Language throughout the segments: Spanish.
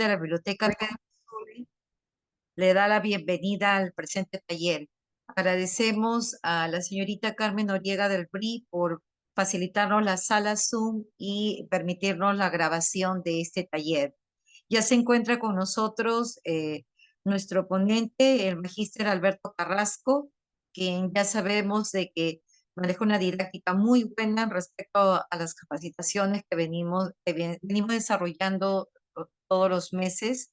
de la Biblioteca Pedro Sole le da la bienvenida al presente taller. Agradecemos a la señorita Carmen Noriega del BRI por facilitarnos la sala Zoom y permitirnos la grabación de este taller. Ya se encuentra con nosotros nuestro ponente, el magíster Alberto Carrasco, quien ya sabemos de que maneja una didáctica muy buena respecto a las capacitaciones que venimos desarrollando todos los meses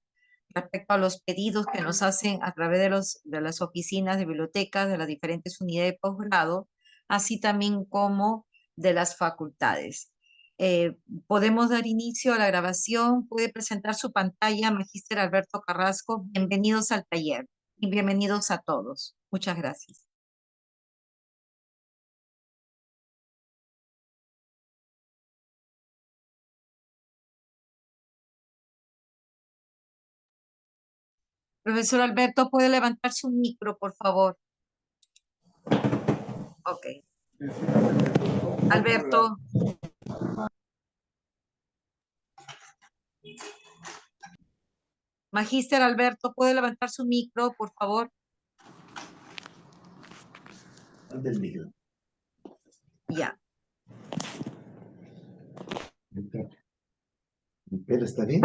respecto a los pedidos que nos hacen a través de las oficinas de bibliotecas de las diferentes unidades de posgrado, así también como de las facultades. Eh, Podemos dar inicio a la grabación. Puede presentar su pantalla, Magíster Alberto Carrasco. Bienvenidos al taller y bienvenidos a todos. Muchas gracias. Profesor Alberto, ¿puede levantar su micro, por favor? Ok. Alberto, Magíster Alberto, ¿puede levantar su micro, por favor? Antes micro. Ya. Pero está bien.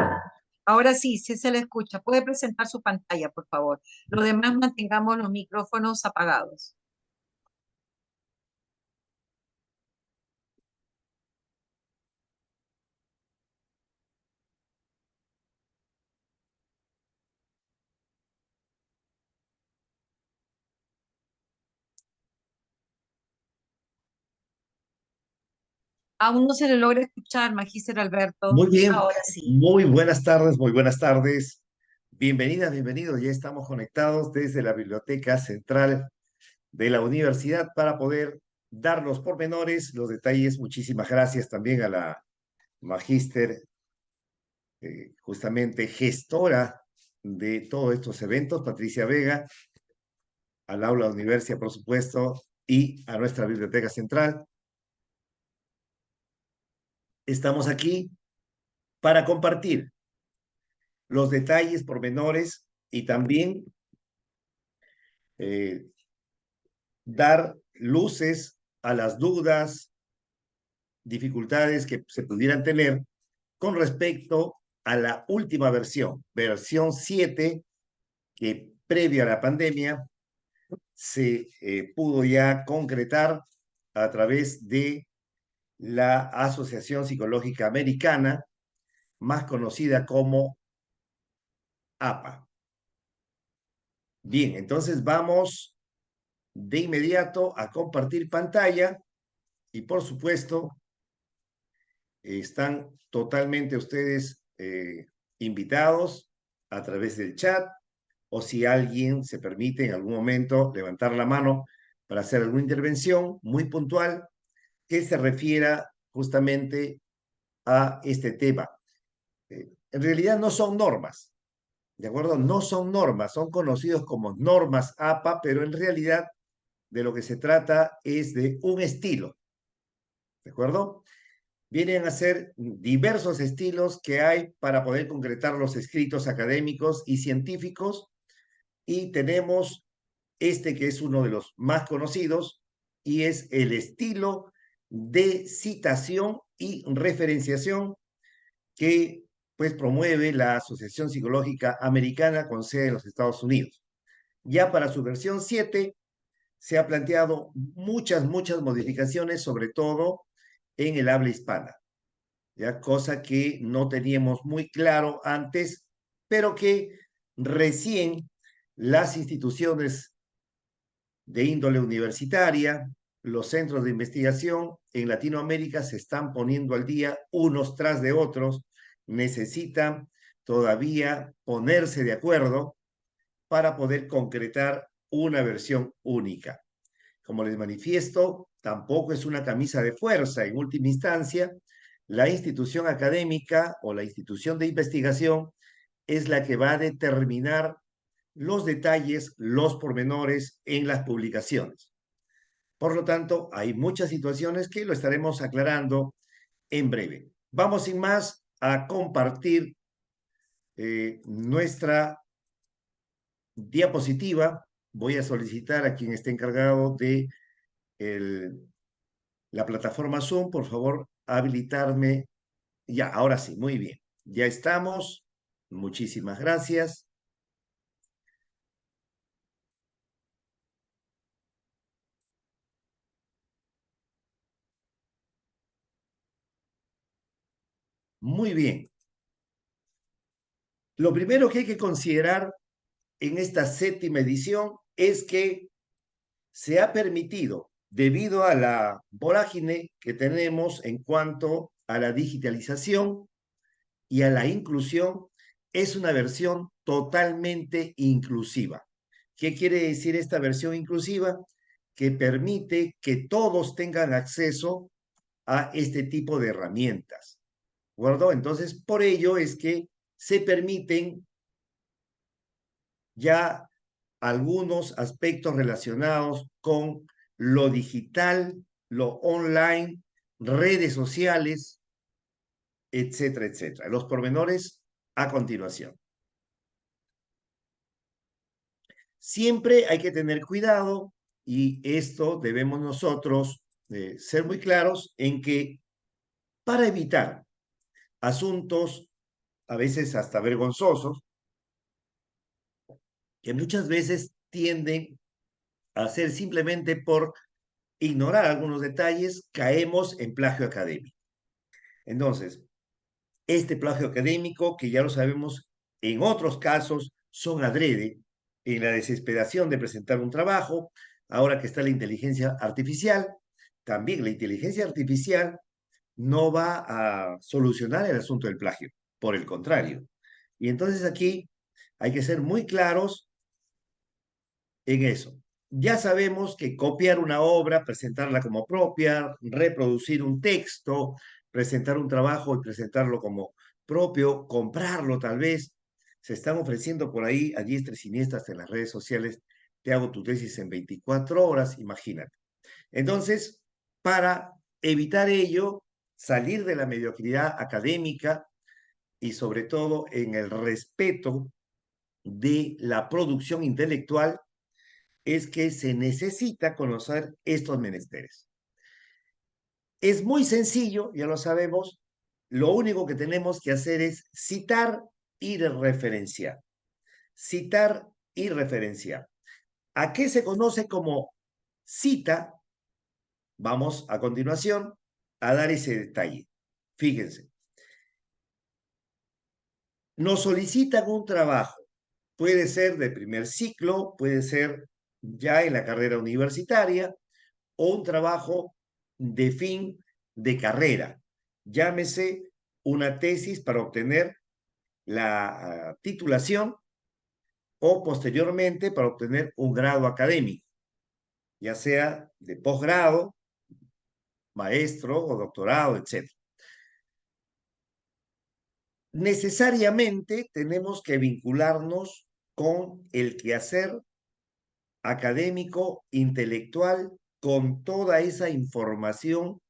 Ahora sí, sí se le escucha. Puede presentar su pantalla, por favor. Lo demás, mantengamos los micrófonos apagados. Aún no se le logra escuchar, Magíster Alberto. Muy bien, Ahora sí. muy buenas tardes, muy buenas tardes. Bienvenidas, bienvenidos. Ya estamos conectados desde la Biblioteca Central de la Universidad para poder dar los pormenores, los detalles. Muchísimas gracias también a la magíster, justamente gestora de todos estos eventos, Patricia Vega, al aula Universidad, por supuesto, y a nuestra Biblioteca Central. Estamos aquí para compartir los detalles, pormenores y también eh, dar luces a las dudas, dificultades que se pudieran tener con respecto a la última versión 7, que previo a la pandemia se pudo ya concretar a través de la Asociación Psicológica Americana, más conocida como APA. Bien, entonces vamos de inmediato a compartir pantalla y por supuesto están totalmente ustedes invitados a través del chat o si alguien se permite en algún momento levantar la mano para hacer alguna intervención muy puntual que se refiera justamente a este tema. En realidad no son normas, ¿de acuerdo? No son normas, son conocidos como normas APA, pero en realidad de lo que se trata es de un estilo, ¿de acuerdo? Vienen a ser diversos estilos que hay para poder concretar los escritos académicos y científicos, y tenemos este que es uno de los más conocidos y es el estilo de citación y referenciación que pues promueve la Asociación Psicológica Americana con sede en los Estados Unidos. Ya para su versión 7 se ha planteado muchas modificaciones, sobre todo en el habla hispana, ya cosa que no teníamos muy claro antes, pero que recién las instituciones de índole universitaria, los centros de investigación en Latinoamérica se están poniendo al día unos tras de otros, necesitan todavía ponerse de acuerdo para poder concretar una versión única. Como les manifiesto, tampoco es una camisa de fuerza. En última instancia, la institución académica o la institución de investigación es la que va a determinar los detalles, los pormenores en las publicaciones. Por lo tanto, hay muchas situaciones que lo estaremos aclarando en breve. Vamos sin más a compartir nuestra diapositiva. Voy a solicitar a quien esté encargado de la plataforma Zoom, por favor, habilitarme. Ya, ahora sí, muy bien. Ya estamos. Muchísimas gracias. Muy bien. Lo primero que hay que considerar en esta séptima edición es que se ha permitido, debido a la vorágine que tenemos en cuanto a la digitalización y a la inclusión, es una versión totalmente inclusiva. ¿Qué quiere decir esta versión inclusiva? Que permite que todos tengan acceso a este tipo de herramientas. ¿De acuerdo? Entonces, por ello es que se permiten ya algunos aspectos relacionados con lo digital, lo online, redes sociales, etcétera, etcétera. Los pormenores a continuación. Siempre hay que tener cuidado y esto debemos nosotros ser muy claros en que para evitar asuntos a veces hasta vergonzosos, que muchas veces tienden a ser simplemente por ignorar algunos detalles, caemos en plagio académico. Entonces, este plagio académico, que ya lo sabemos, en otros casos son adrede, en la desesperación de presentar un trabajo, ahora que está la inteligencia artificial, también la inteligencia artificial no va a solucionar el asunto del plagio, por el contrario. Y entonces aquí hay que ser muy claros en eso. Ya sabemos que copiar una obra, presentarla como propia, reproducir un texto, presentar un trabajo y presentarlo como propio, comprarlo tal vez, se están ofreciendo por ahí a diestra y siniestra en las redes sociales. Te hago tu tesis en 24 horas, imagínate. Entonces, para evitar ello, salir de la mediocridad académica y sobre todo en el respeto de la producción intelectual, es que se necesita conocer estos menesteres. Es muy sencillo, ya lo sabemos, lo único que tenemos que hacer es citar y referenciar. Citar y referenciar. ¿A qué se conoce como cita? Vamos a continuación a dar ese detalle. Fíjense, nos solicitan un trabajo. Puede ser de primer ciclo, puede ser ya en la carrera universitaria, o un trabajo de fin de carrera. Llámese una tesis para obtener la titulación o posteriormente para obtener un grado académico, ya sea de posgrado, maestro o doctorado, etc. Necesariamente tenemos que vincularnos con el quehacer académico, intelectual, con toda esa información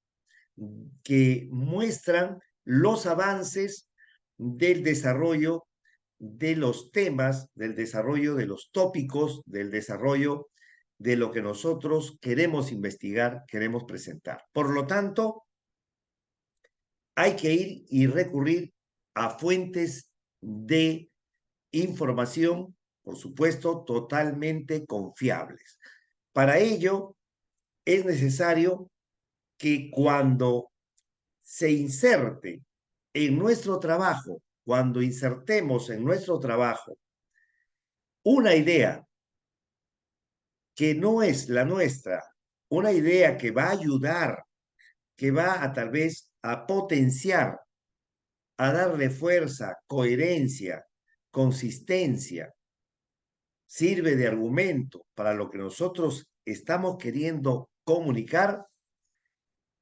que muestran los avances del desarrollo de los temas, del desarrollo de los tópicos, del desarrollo de lo que nosotros queremos investigar, queremos presentar. Por lo tanto, hay que ir y recurrir a fuentes de información, por supuesto, totalmente confiables. Para ello, es necesario que cuando se inserte en nuestro trabajo, cuando insertemos en nuestro trabajo una idea que no es la nuestra, una idea que va a ayudar, que va a tal vez a potenciar, a darle fuerza, coherencia, consistencia, sirve de argumento para lo que nosotros estamos queriendo comunicar,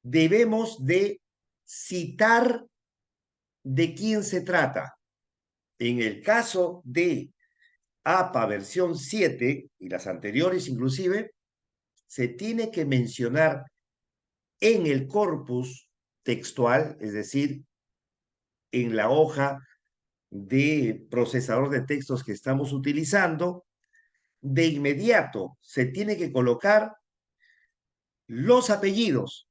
debemos de citar de quién se trata. En el caso de APA versión 7 y las anteriores inclusive, se tiene que mencionar en el corpus textual, es decir, en la hoja de procesador de textos que estamos utilizando, de inmediato se tiene que colocar los apellidos,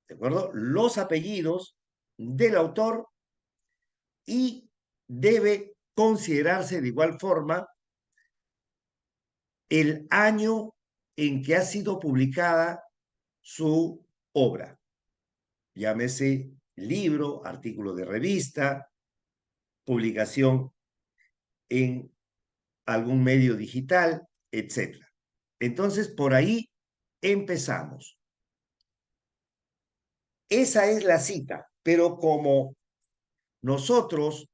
¿de acuerdo? Los apellidos del autor y debe considerarse de igual forma el año en que ha sido publicada su obra. Llámese libro, artículo de revista, publicación en algún medio digital, etc. Entonces, por ahí empezamos. Esa es la cita, pero como nosotros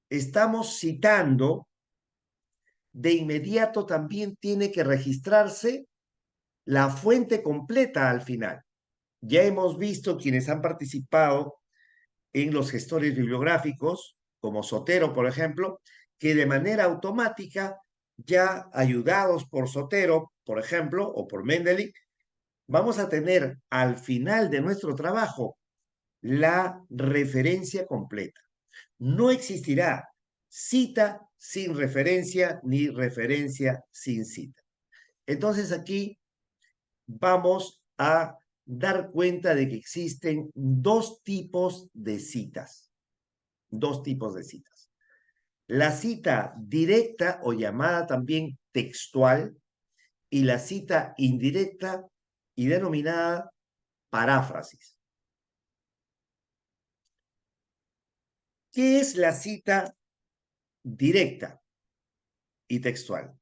estamos citando, de inmediato también tiene que registrarse la fuente completa al final. Ya hemos visto quienes han participado en los gestores bibliográficos, como Zotero, por ejemplo, que de manera automática, ya ayudados por Zotero, por ejemplo, o por Mendeley, vamos a tener al final de nuestro trabajo la referencia completa. No existirá cita sin referencia ni referencia sin cita. Entonces aquí vamos a dar cuenta de que existen dos tipos de citas. Dos tipos de citas. La cita directa o llamada también textual y la cita indirecta y denominada paráfrasis. ¿Qué es la cita directa y textual?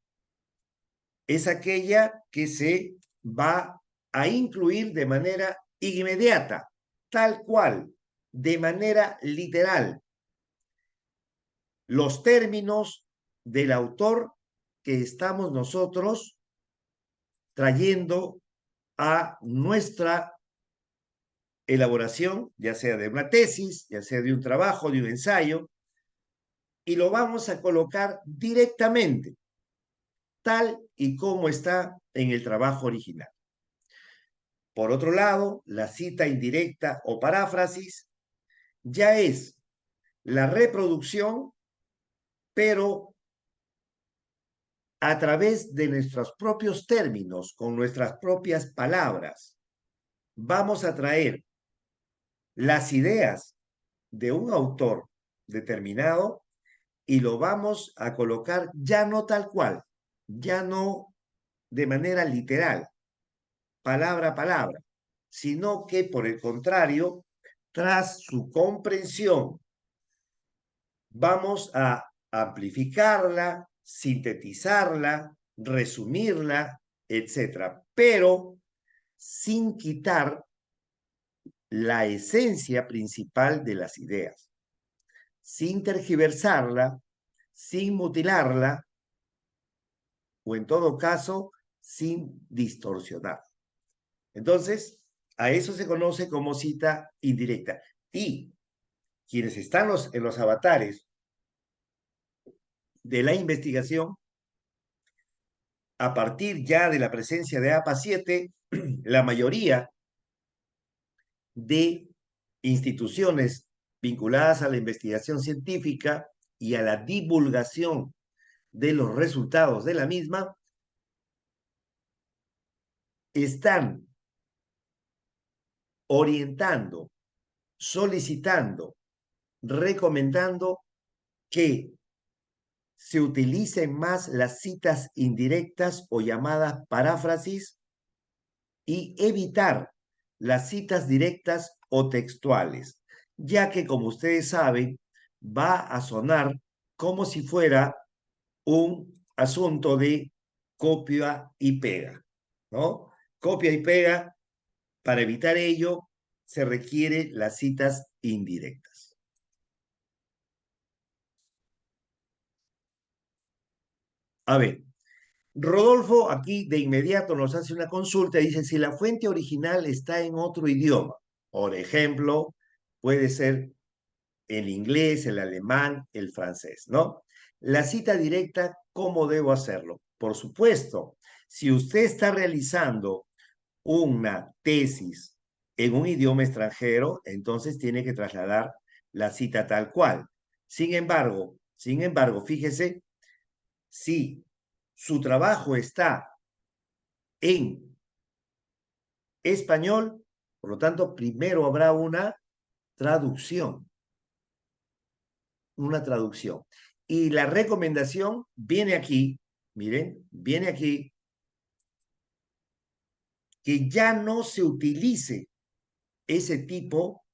Es aquella que se va a incluir de manera inmediata, tal cual, de manera literal, los términos del autor que estamos nosotros trayendo a nuestra elaboración, ya sea de una tesis, ya sea de un trabajo, de un ensayo, y lo vamos a colocar directamente, tal y como está en el trabajo original. Por otro lado, la cita indirecta o paráfrasis ya es la reproducción, pero a través de nuestros propios términos, con nuestras propias palabras, vamos a traer las ideas de un autor determinado y lo vamos a colocar ya no tal cual, ya no de manera literal, palabra a palabra, sino que por el contrario, tras su comprensión, vamos a amplificarla, sintetizarla, resumirla, etcétera, pero sin quitar la esencia principal de las ideas, sin tergiversarla, sin mutilarla, o en todo caso, sin distorsionar. Entonces, a eso se conoce como cita indirecta. Y quienes están en los avatares de la investigación, a partir ya de la presencia de APA 7, la mayoría de instituciones vinculadas a la investigación científica y a la divulgación de los resultados de la misma, están orientando, solicitando, recomendando que se utilicen más las citas indirectas o llamadas paráfrasis y evitar las citas directas o textuales, ya que, como ustedes saben, va a sonar como si fuera un asunto de copia y pega, ¿no? Copia y pega, para evitar ello, se requiere las citas indirectas. A ver, Rodolfo aquí de inmediato nos hace una consulta y dice, si la fuente original está en otro idioma, por ejemplo, puede ser el inglés, el alemán, el francés, ¿no? La cita directa, ¿cómo debo hacerlo? Por supuesto, si usted está realizando una tesis en un idioma extranjero, entonces tiene que trasladar la cita tal cual. Sin embargo, fíjese, si su trabajo está en español, por lo tanto, primero habrá una traducción, una traducción. Y la recomendación viene aquí, miren, viene aquí, que ya no se utilice ese tipo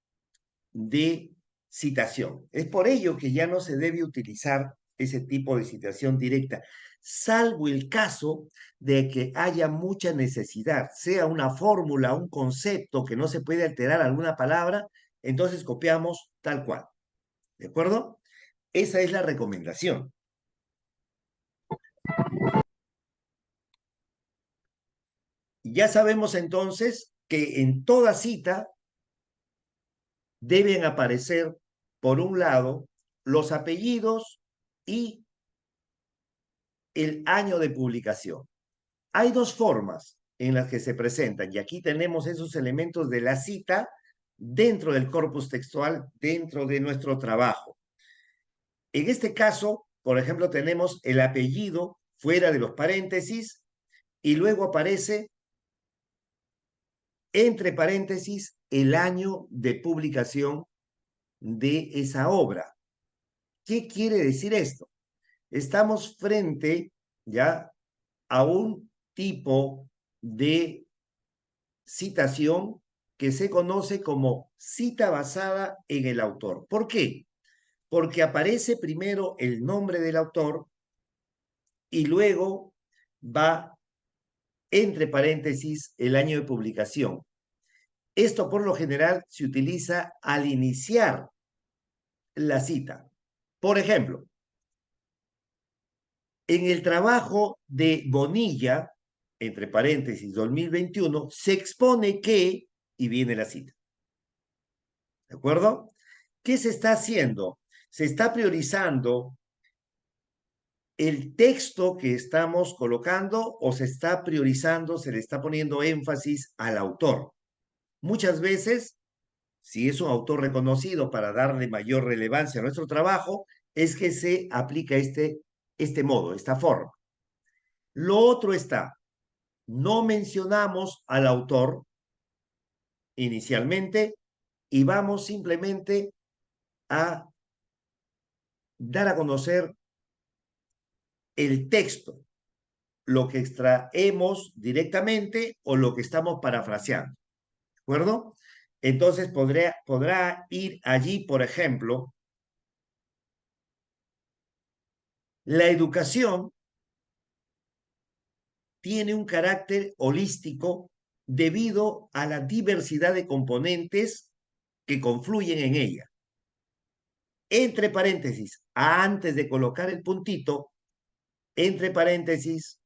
de citación. Es por ello que ya no se debe utilizar ese tipo de citación directa, salvo el caso de que haya mucha necesidad, sea una fórmula, un concepto que no se puede alterar alguna palabra, entonces copiamos tal cual. ¿De acuerdo? Esa es la recomendación. Ya sabemos entonces que en toda cita deben aparecer, por un lado, los apellidos y el año de publicación. Hay dos formas en las que se presentan, y aquí tenemos esos elementos de la cita dentro del corpus textual, dentro de nuestro trabajo. En este caso, por ejemplo, tenemos el apellido fuera de los paréntesis y luego aparece entre paréntesis el año de publicación de esa obra. ¿Qué quiere decir esto? Estamos frente ya a un tipo de citación que se conoce como cita basada en el autor. ¿Por qué? Porque aparece primero el nombre del autor y luego va entre paréntesis el año de publicación. Esto por lo general se utiliza al iniciar la cita. Por ejemplo, en el trabajo de Bonilla, entre paréntesis 2021, se expone que, y viene la cita. ¿De acuerdo? ¿Qué se está haciendo? Se está priorizando el texto que estamos colocando o se está priorizando, se le está poniendo énfasis al autor. Muchas veces, si es un autor reconocido para darle mayor relevancia a nuestro trabajo, es que se aplica este modo, esta forma. Lo otro está, no mencionamos al autor inicialmente y vamos simplemente a dar a conocer el texto, lo que extraemos directamente o lo que estamos parafraseando, ¿de acuerdo? Entonces podrá ir allí, por ejemplo, la educación tiene un carácter holístico debido a la diversidad de componentes que confluyen en ella. Entre paréntesis, antes de colocar el puntito, entre paréntesis,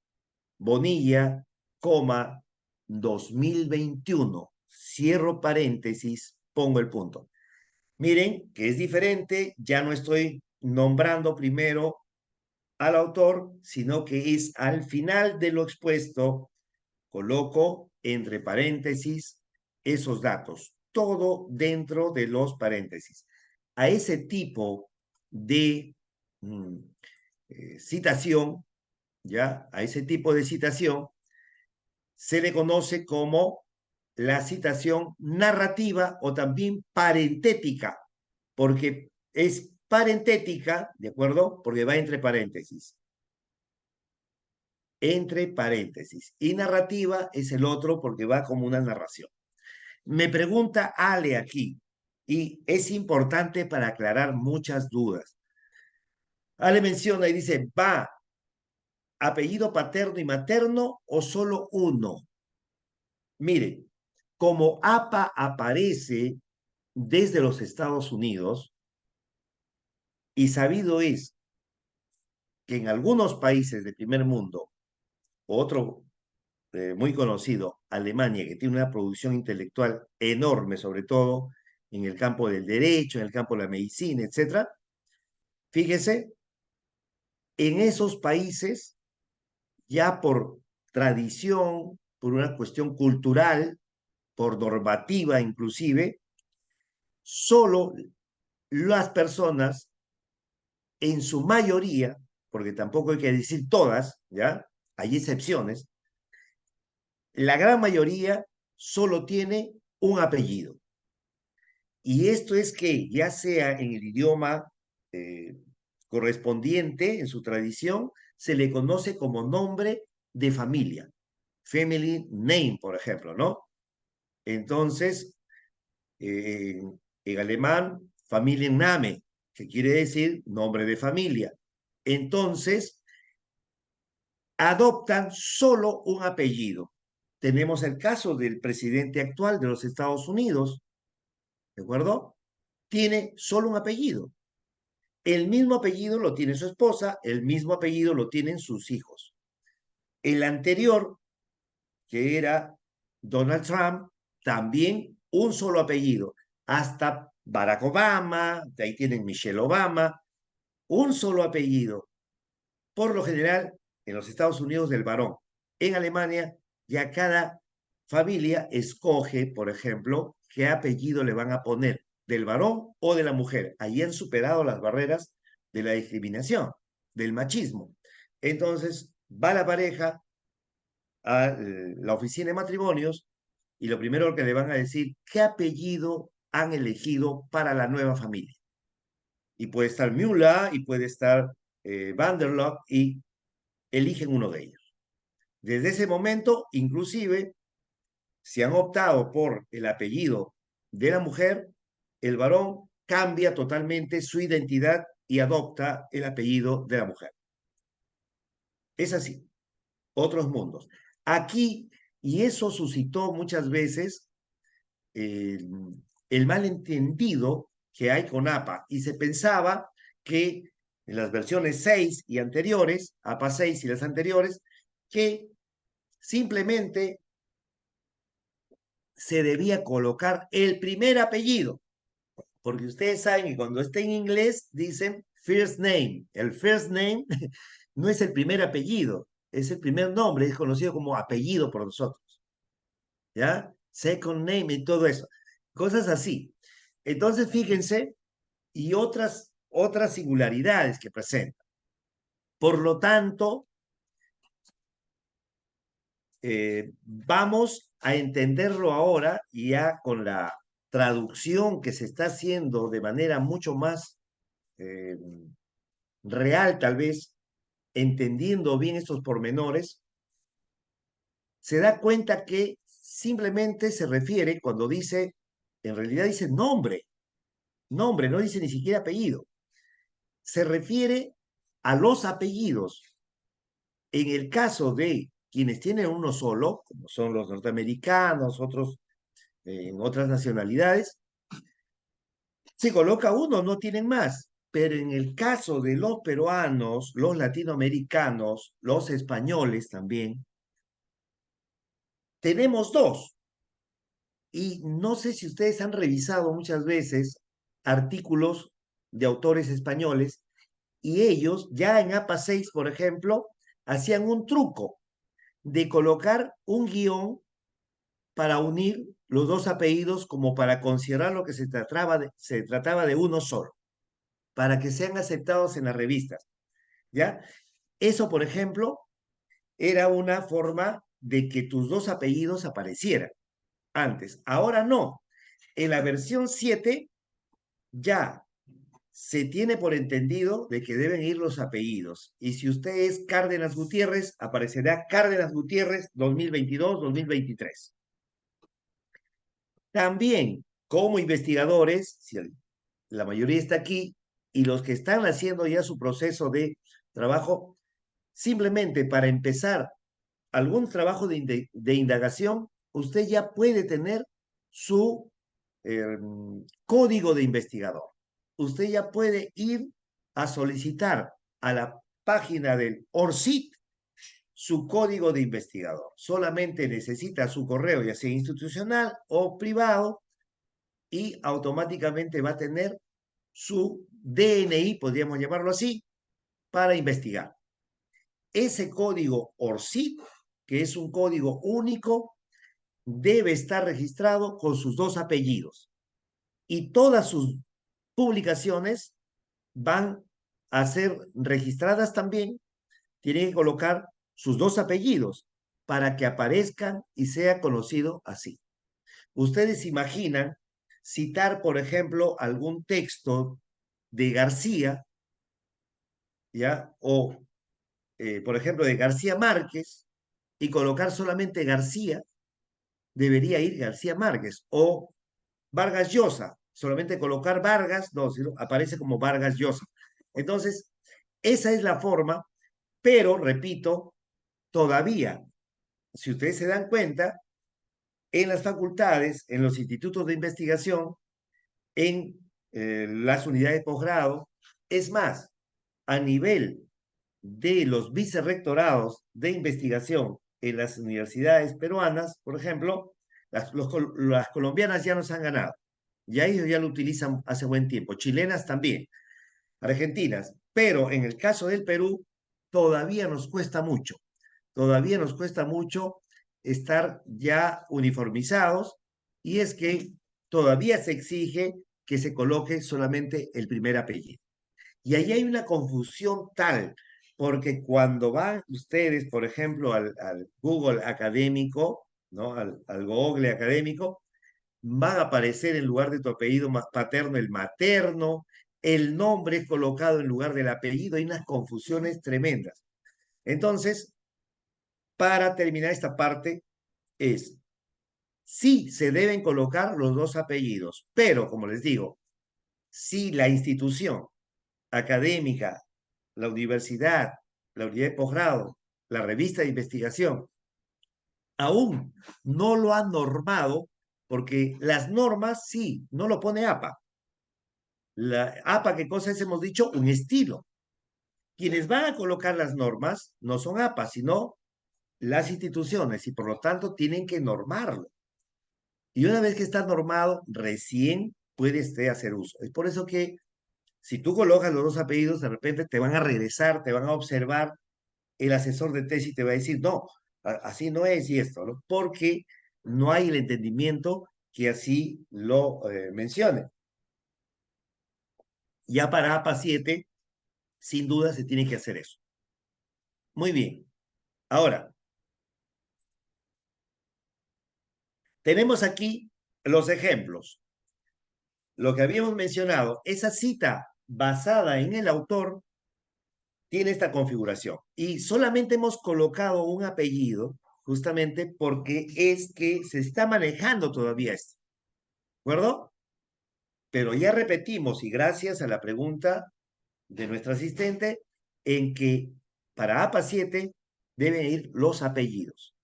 Bonilla, coma, 2021. Cierro paréntesis, pongo el punto. Miren que es diferente, ya no estoy nombrando primero al autor, sino que es al final de lo expuesto, coloco entre paréntesis esos datos, todo dentro de los paréntesis. A ese tipo de citación, ¿ya? A ese tipo de citación se le conoce como la citación narrativa o también parentética, porque es parentética, ¿de acuerdo? Porque va entre paréntesis. Entre paréntesis. Y narrativa es el otro porque va como una narración. Me pregunta Ale aquí, y es importante para aclarar muchas dudas. Ale menciona y dice, ¿va apellido paterno y materno o solo uno? Mire, como APA aparece desde los Estados Unidos, y sabido es que en algunos países del primer mundo, otro muy conocido, Alemania, que tiene una producción intelectual enorme, sobre todo en el campo del derecho, en el campo de la medicina, etcétera. Fíjese, en esos países, ya por tradición, por una cuestión cultural, por normativa inclusive, solo las personas, en su mayoría, porque tampoco hay que decir todas, ¿ya? Hay excepciones, la gran mayoría solo tiene un apellido. Y esto es que ya sea en el idioma eh, correspondiente, en su tradición, se le conoce como nombre de familia, family name, por ejemplo, ¿no? Entonces, en alemán, Familienname, que quiere decir nombre de familia. Entonces, adoptan solo un apellido. Tenemos el caso del presidente actual de los Estados Unidos, ¿de acuerdo? Tiene solo un apellido. El mismo apellido lo tiene su esposa, el mismo apellido lo tienen sus hijos. El anterior, que era Donald Trump, también un solo apellido. Hasta Barack Obama, de ahí tienen Michelle Obama, un solo apellido. Por lo general, en los Estados Unidos del varón. En Alemania, ya cada familia escoge, por ejemplo, qué apellido le van a poner, del varón o de la mujer. Ahí han superado las barreras de la discriminación, del machismo. Entonces, va la pareja a la oficina de matrimonios y lo primero que le van a decir, ¿qué apellido han elegido para la nueva familia? Y puede estar Müller y puede estar Van der Lock y eligen uno de ellos. Desde ese momento, inclusive, si han optado por el apellido de la mujer, el varón cambia totalmente su identidad y adopta el apellido de la mujer. Es así, otros mundos. Aquí, y eso suscitó muchas veces eh, el malentendido que hay con APA, y se pensaba que en las versiones 6 y anteriores, APA 6 y las anteriores, que simplemente se debía colocar el primer apellido, porque ustedes saben que cuando está en inglés dicen first name. El first name no es el primer apellido, es el primer nombre, es conocido como apellido por nosotros, ¿ya? Second name y todo eso, cosas así. Entonces, fíjense, y otras singularidades que presenta. Por lo tanto, vamos a entenderlo ahora y ya con la traducción que se está haciendo de manera mucho más eh, real, tal vez, entendiendo bien estos pormenores, se da cuenta que simplemente se refiere cuando dice, en realidad dice nombre, nombre, no dice ni siquiera apellido. Se refiere a los apellidos. En el caso de quienes tienen uno solo, como son los norteamericanos, otros en otras nacionalidades, se coloca uno, no tienen más. Pero en el caso de los peruanos, los latinoamericanos, los españoles también, tenemos dos. Y no sé si ustedes han revisado muchas veces artículos de autores españoles y ellos, ya en APA 6, por ejemplo, hacían un truco de colocar un guión para unir los dos apellidos como para considerar lo que se trataba de uno solo, para que sean aceptados en las revistas, ¿ya? Eso, por ejemplo, era una forma de que tus dos apellidos aparecieran antes. Ahora no. En la versión 7 ya se tiene por entendido de que deben ir los apellidos. Y si usted es Cárdenas Gutiérrez, aparecerá Cárdenas Gutiérrez 2022-2023. También, como investigadores, si la mayoría está aquí, y los que están haciendo ya su proceso de trabajo, simplemente para empezar algún trabajo de indagación, usted ya puede tener su eh, código de investigador. Usted ya puede ir a solicitar a la página del ORCID su código de investigador. Solamente necesita su correo, ya sea institucional o privado, y automáticamente va a tener su DNI, podríamos llamarlo así, para investigar. Ese código ORCID, que es un código único, debe estar registrado con sus dos apellidos. Y todas sus publicaciones van a ser registradas también, tienen que colocar sus dos apellidos para que aparezcan y sea conocido así. Ustedes imaginan citar, por ejemplo, algún texto de García, ¿ya? O, por ejemplo, de García Márquez, y colocar solamente García, debería ir García Márquez, o Vargas Llosa, solamente colocar Vargas, no, sino aparece como Vargas Llosa. Entonces, esa es la forma, pero repito, todavía, si ustedes se dan cuenta, en las facultades, en los institutos de investigación, en las unidades de posgrado, es más, a nivel de los vicerrectorados de investigación en las universidades peruanas, por ejemplo, las colombianas ya nos han ganado. Ya ellos ya lo utilizan hace buen tiempo. Chilenas también, argentinas. Pero en el caso del Perú, todavía nos cuesta mucho. Todavía nos cuesta mucho estar ya uniformizados y es que todavía se exige que se coloque solamente el primer apellido. Y ahí hay una confusión tal, porque cuando van ustedes, por ejemplo, al Google académico, ¿no? Al Google académico, van a aparecer en lugar de tu apellido paterno el materno, el nombre es colocado en lugar del apellido, hay unas confusiones tremendas. Entonces, para terminar esta parte, es, sí se deben colocar los dos apellidos, pero como les digo, si la institución académica, la universidad, la unidad de posgrado, la revista de investigación, aún no lo han normado, porque las normas sí, no lo pone APA. La APA, ¿qué cosa es? Hemos dicho un estilo. Quienes van a colocar las normas no son APA, sino las instituciones y por lo tanto tienen que normarlo. Y una vez que está normado, recién puede hacer uso. Es por eso que si tú colocas los dos apellidos, de repente te van a regresar, te van a observar, el asesor de tesis te va a decir, no, así no es y esto, ¿no? Porque no hay el entendimiento que así lo mencione. Ya para APA 7, sin duda se tiene que hacer eso. Muy bien. Ahora, tenemos aquí los ejemplos. Lo que habíamos mencionado, esa cita basada en el autor tiene esta configuración. Y solamente hemos colocado un apellido justamente porque es que se está manejando todavía esto. ¿De acuerdo? Pero ya repetimos, y gracias a la pregunta de nuestra asistente, en que para APA 7 deben ir los apellidos.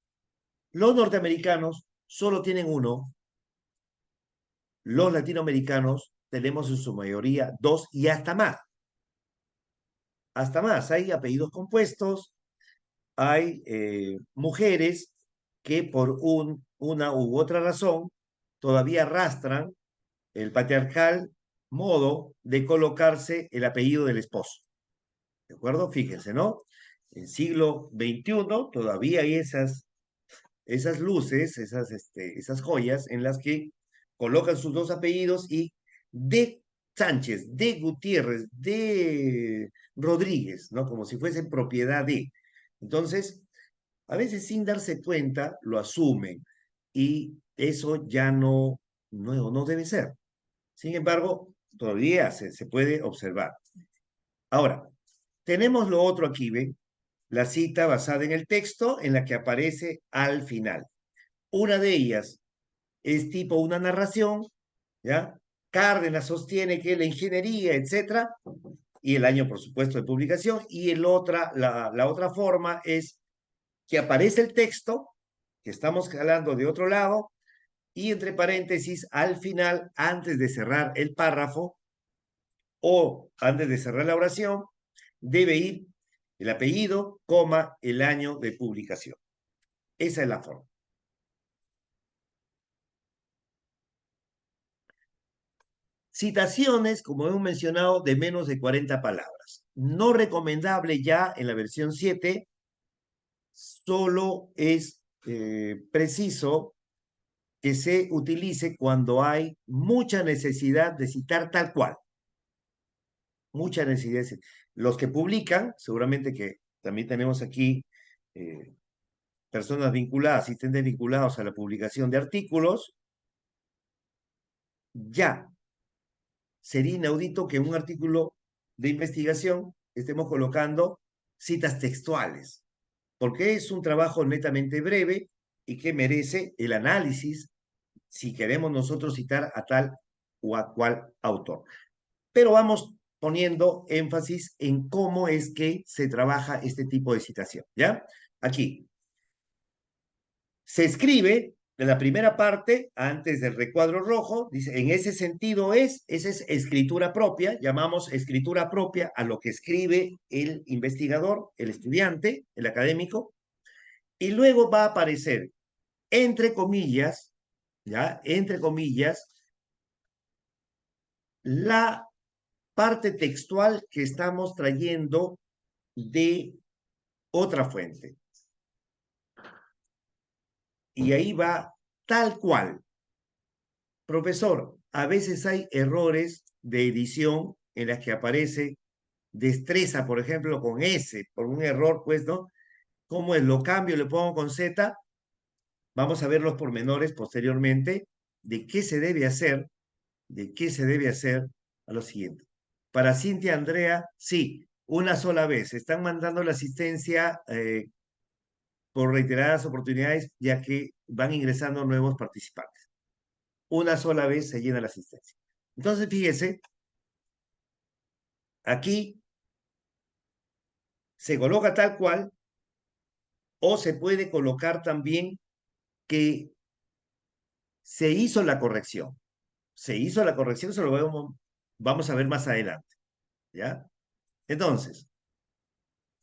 Los norteamericanos solo tienen uno, los latinoamericanos tenemos en su mayoría dos y hasta más. Hasta más, hay apellidos compuestos, hay mujeres que por una u otra razón todavía arrastran el patriarcal modo de colocarse el apellido del esposo. ¿De acuerdo? Fíjense, ¿no? En siglo XXI todavía hay esas luces, esas joyas en las que colocan sus dos apellidos y de Sánchez, de Gutiérrez, de Rodríguez, ¿no? Como si fuesen propiedad de. Entonces, a veces sin darse cuenta, lo asumen y eso ya no debe ser. Sin embargo, todavía se puede observar. Ahora, tenemos lo otro aquí, ¿ven? La cita basada en el texto en la que aparece al final. Una de ellas es tipo una narración, ¿ya? Cárdenas sostiene que la ingeniería, etcétera, y el año, por supuesto, de publicación, y la otra forma es que aparece el texto, que estamos hablando de otro lado, y entre paréntesis, al final, antes de cerrar el párrafo o antes de cerrar la oración, debe ir el apellido, coma, el año de publicación. Esa es la forma. Citaciones, como hemos mencionado, de menos de 40 palabras. No recomendable ya en la versión 7, solo es preciso que se utilice cuando hay mucha necesidad de citar tal cual. mucha necesidad. Los que publican, seguramente que también tenemos aquí personas vinculadas, asistentes vinculados a la publicación de artículos, ya sería inaudito que en un artículo de investigación estemos colocando citas textuales, porque es un trabajo netamente breve y que merece el análisis si queremos nosotros citar a tal o a cual autor. Pero vamos poniendo énfasis en cómo es que se trabaja este tipo de citación, ¿ya? Aquí, se escribe en la primera parte, antes del recuadro rojo, dice, en ese sentido esa es escritura propia, llamamos escritura propia a lo que escribe el investigador, el estudiante, el académico, y luego va a aparecer, entre comillas, ¿ya? Entre comillas, la parte textual que estamos trayendo de otra fuente. Y ahí va tal cual. Profesor, a veces hay errores de edición en las que aparece destreza, por ejemplo, con S, por un error, pues, ¿no? ¿Cómo es? Lo cambio, le pongo con Z. Vamos a ver los pormenores posteriormente de qué se debe hacer, a lo siguiente. Para Cintia Andrea, sí, una sola vez. Están mandando la asistencia por reiteradas oportunidades, ya que van ingresando nuevos participantes. Una sola vez se llena la asistencia. Entonces, fíjese, aquí se coloca tal cual o se puede colocar también que se hizo la corrección. Se hizo la corrección, se lo vamos a ver más adelante, ¿ya? Entonces,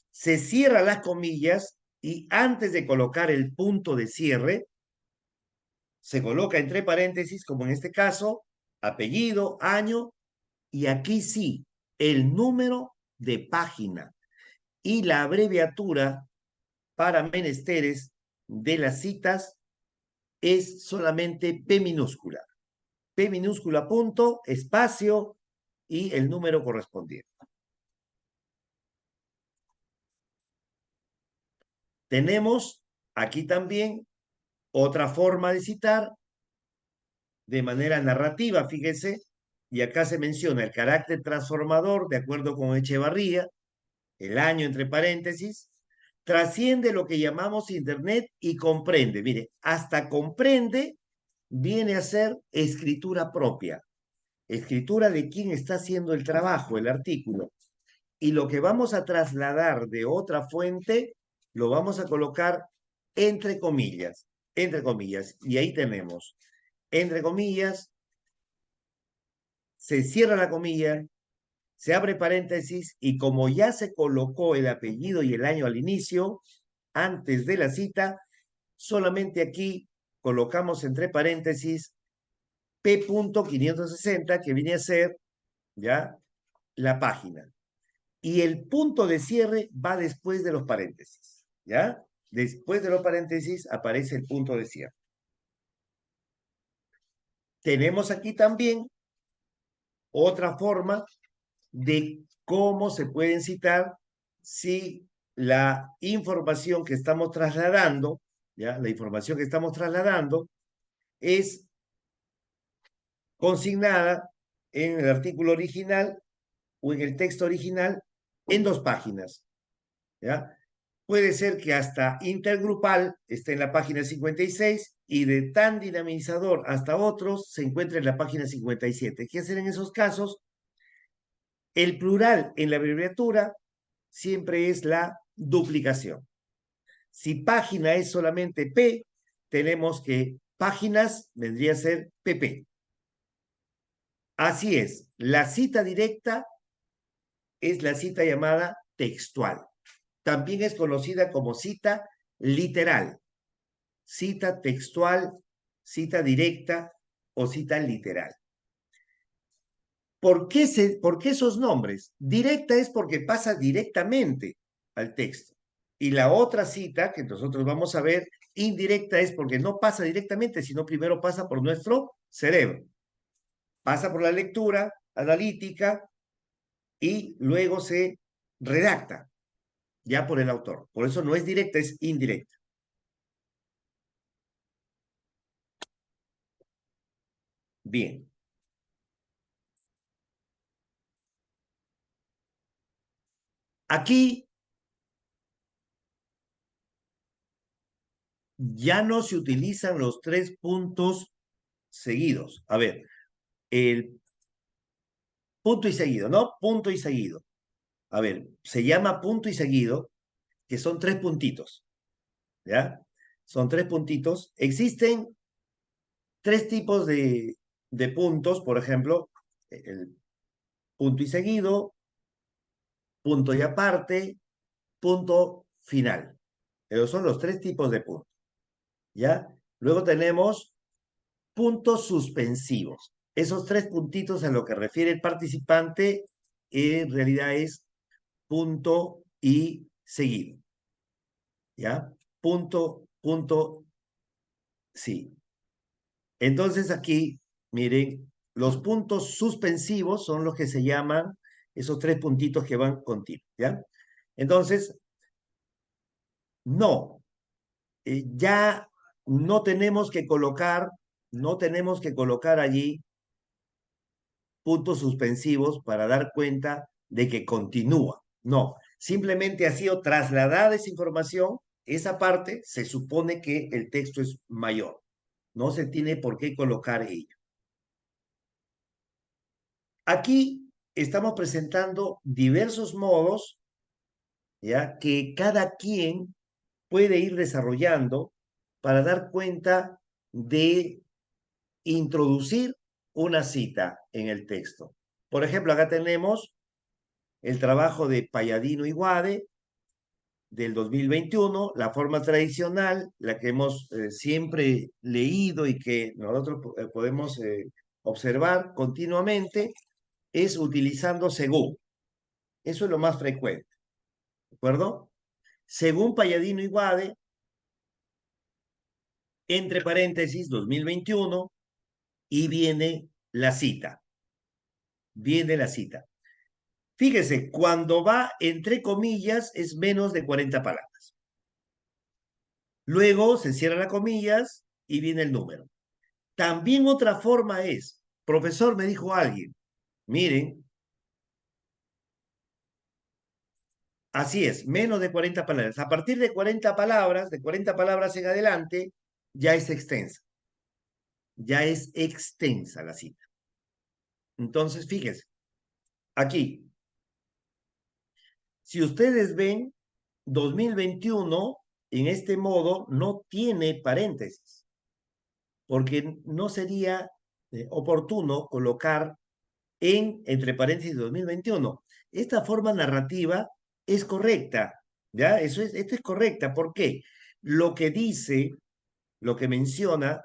se cierra las comillas y antes de colocar el punto de cierre, se coloca entre paréntesis, como en este caso, apellido, año, y aquí sí, el número de página y la abreviatura para menesteres de las citas es solamente P minúscula. P minúscula punto, espacio y el número correspondiente. Tenemos aquí también otra forma de citar de manera narrativa, fíjese, y acá se menciona el carácter transformador, de acuerdo con Echevarría, el año entre paréntesis, trasciende lo que llamamos Internet y comprende. Mire, hasta comprende viene a ser escritura propia, escritura de quien está haciendo el trabajo, el artículo. Y lo que vamos a trasladar de otra fuente, lo vamos a colocar entre comillas, entre comillas. Y ahí tenemos, entre comillas, se cierra la comilla, se abre paréntesis y como ya se colocó el apellido y el año al inicio, antes de la cita, solamente aquí colocamos entre paréntesis P.560, que viene a ser, ¿ya?, la página. Y el punto de cierre va después de los paréntesis, ¿ya? Después de los paréntesis aparece el punto de cierre. Tenemos aquí también otra forma de cómo se pueden citar si la información que estamos trasladando, ¿ya? La información que estamos trasladando es consignada en el artículo original o en el texto original en 2 páginas, ¿ya? Puede ser que hasta intergrupal esté en la página 56 y de tan dinamizador hasta otros se encuentra en la página 57. ¿Qué hacer en esos casos? El plural en la abreviatura siempre es la duplicación. Si página es solamente P, tenemos que páginas vendría a ser PP. Así es, la cita directa es la cita llamada textual. También es conocida como cita literal, cita textual, cita directa o cita literal. ¿Por qué esos nombres? Directa es porque pasa directamente al texto. Y la otra cita que nosotros vamos a ver, indirecta, es porque no pasa directamente, sino primero pasa por nuestro cerebro. Pasa por la lectura analítica y luego se redacta ya por el autor. Por eso no es directa, es indirecta. Bien. Aquí ya no se utilizan los 3 puntos seguidos. A ver, el punto y seguido, ¿no? Punto y seguido. A ver, se llama punto y seguido, que son 3 puntitos, ¿ya? Son 3 puntitos. Existen 3 tipos de puntos, por ejemplo, el punto y seguido, punto y aparte, punto final. Esos son los 3 tipos de puntos, ¿ya? Luego tenemos puntos suspensivos. Esos 3 puntitos a lo que refiere el participante en realidad es punto y seguido. ¿Ya? Punto, punto, sí. Entonces aquí, miren, los puntos suspensivos son los que se llaman esos 3 puntitos que van continuos, ¿ya? Entonces, no, ya no tenemos que colocar allí puntos suspensivos para dar cuenta de que continúa. No, simplemente ha sido trasladada esa información, esa parte, se supone que el texto es mayor. No se tiene por qué colocar ello. Aquí estamos presentando diversos modos, ya que cada quien puede ir desarrollando para dar cuenta de introducir una cita en el texto. Por ejemplo, acá tenemos el trabajo de Palladino y Guade del 2021, la forma tradicional, la que hemos siempre leído y que nosotros podemos observar continuamente, es utilizando según. Eso es lo más frecuente, ¿de acuerdo? Según Palladino y Guade, entre paréntesis, 2021, y viene la cita. Viene la cita. Fíjese, cuando va entre comillas es menos de 40 palabras. Luego se cierra las comillas y viene el número. También otra forma es, profesor, me dijo alguien, miren, así es, menos de 40 palabras. A partir de 40 palabras en adelante, ya es extensa. Ya es extensa la cita. Entonces, fíjense, aquí, si ustedes ven, 2021 en este modo no tiene paréntesis, porque no sería oportuno colocar entre paréntesis 2021. Esta forma narrativa es correcta, ¿ya? Esto es correcta. ¿Por qué? Lo que dice, lo que menciona,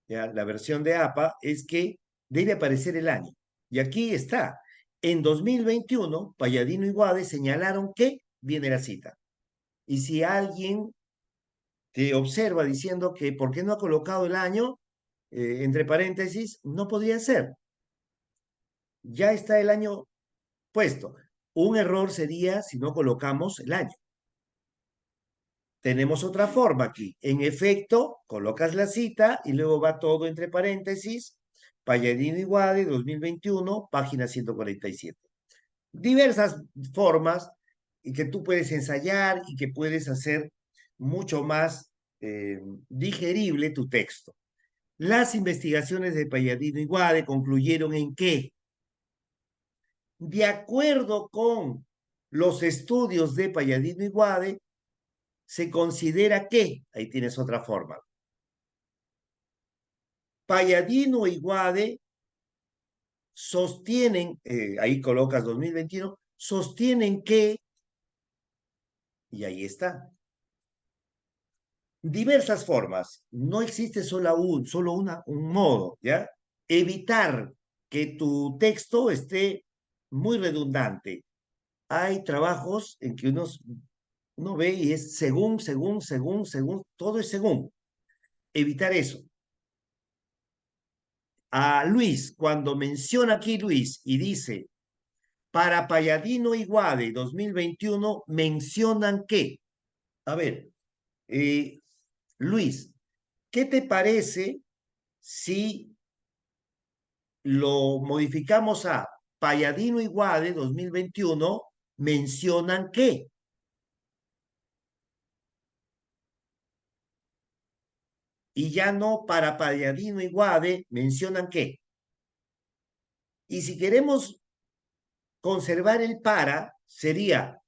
¿ya? La versión de APA es que debe aparecer el año. Y aquí está. En 2021, Palladino y Guade señalaron que viene la cita. Y si alguien te observa diciendo que ¿por qué no ha colocado el año entre paréntesis? No podría ser. Ya está el año puesto. Un error sería si no colocamos el año. Tenemos otra forma aquí. En efecto, colocas la cita y luego va todo entre paréntesis. Palladino y Guade, 2021, página 147. Diversas formas y que tú puedes ensayar y que puedes hacer mucho más digerible tu texto. Las investigaciones de Palladino y Guade concluyeron en que, de acuerdo con los estudios de Palladino y Guade, se considera que, ahí tienes otra forma, Palladino y Guade sostienen, ahí colocas 2021, sostienen que, y ahí está, diversas formas, no existe solo un modo, ¿ya? Evitar que tu texto esté muy redundante. Hay trabajos en que uno ve y es según, todo es según. Evitar eso. A Luis, cuando menciona aquí Luis y dice, para Palladino y Guade 2021 mencionan que, a ver, Luis, ¿qué te parece si lo modificamos a Palladino y Guade 2021 mencionan que? Y ya no para Palladino y Guade mencionan que. Y si queremos conservar el para, sería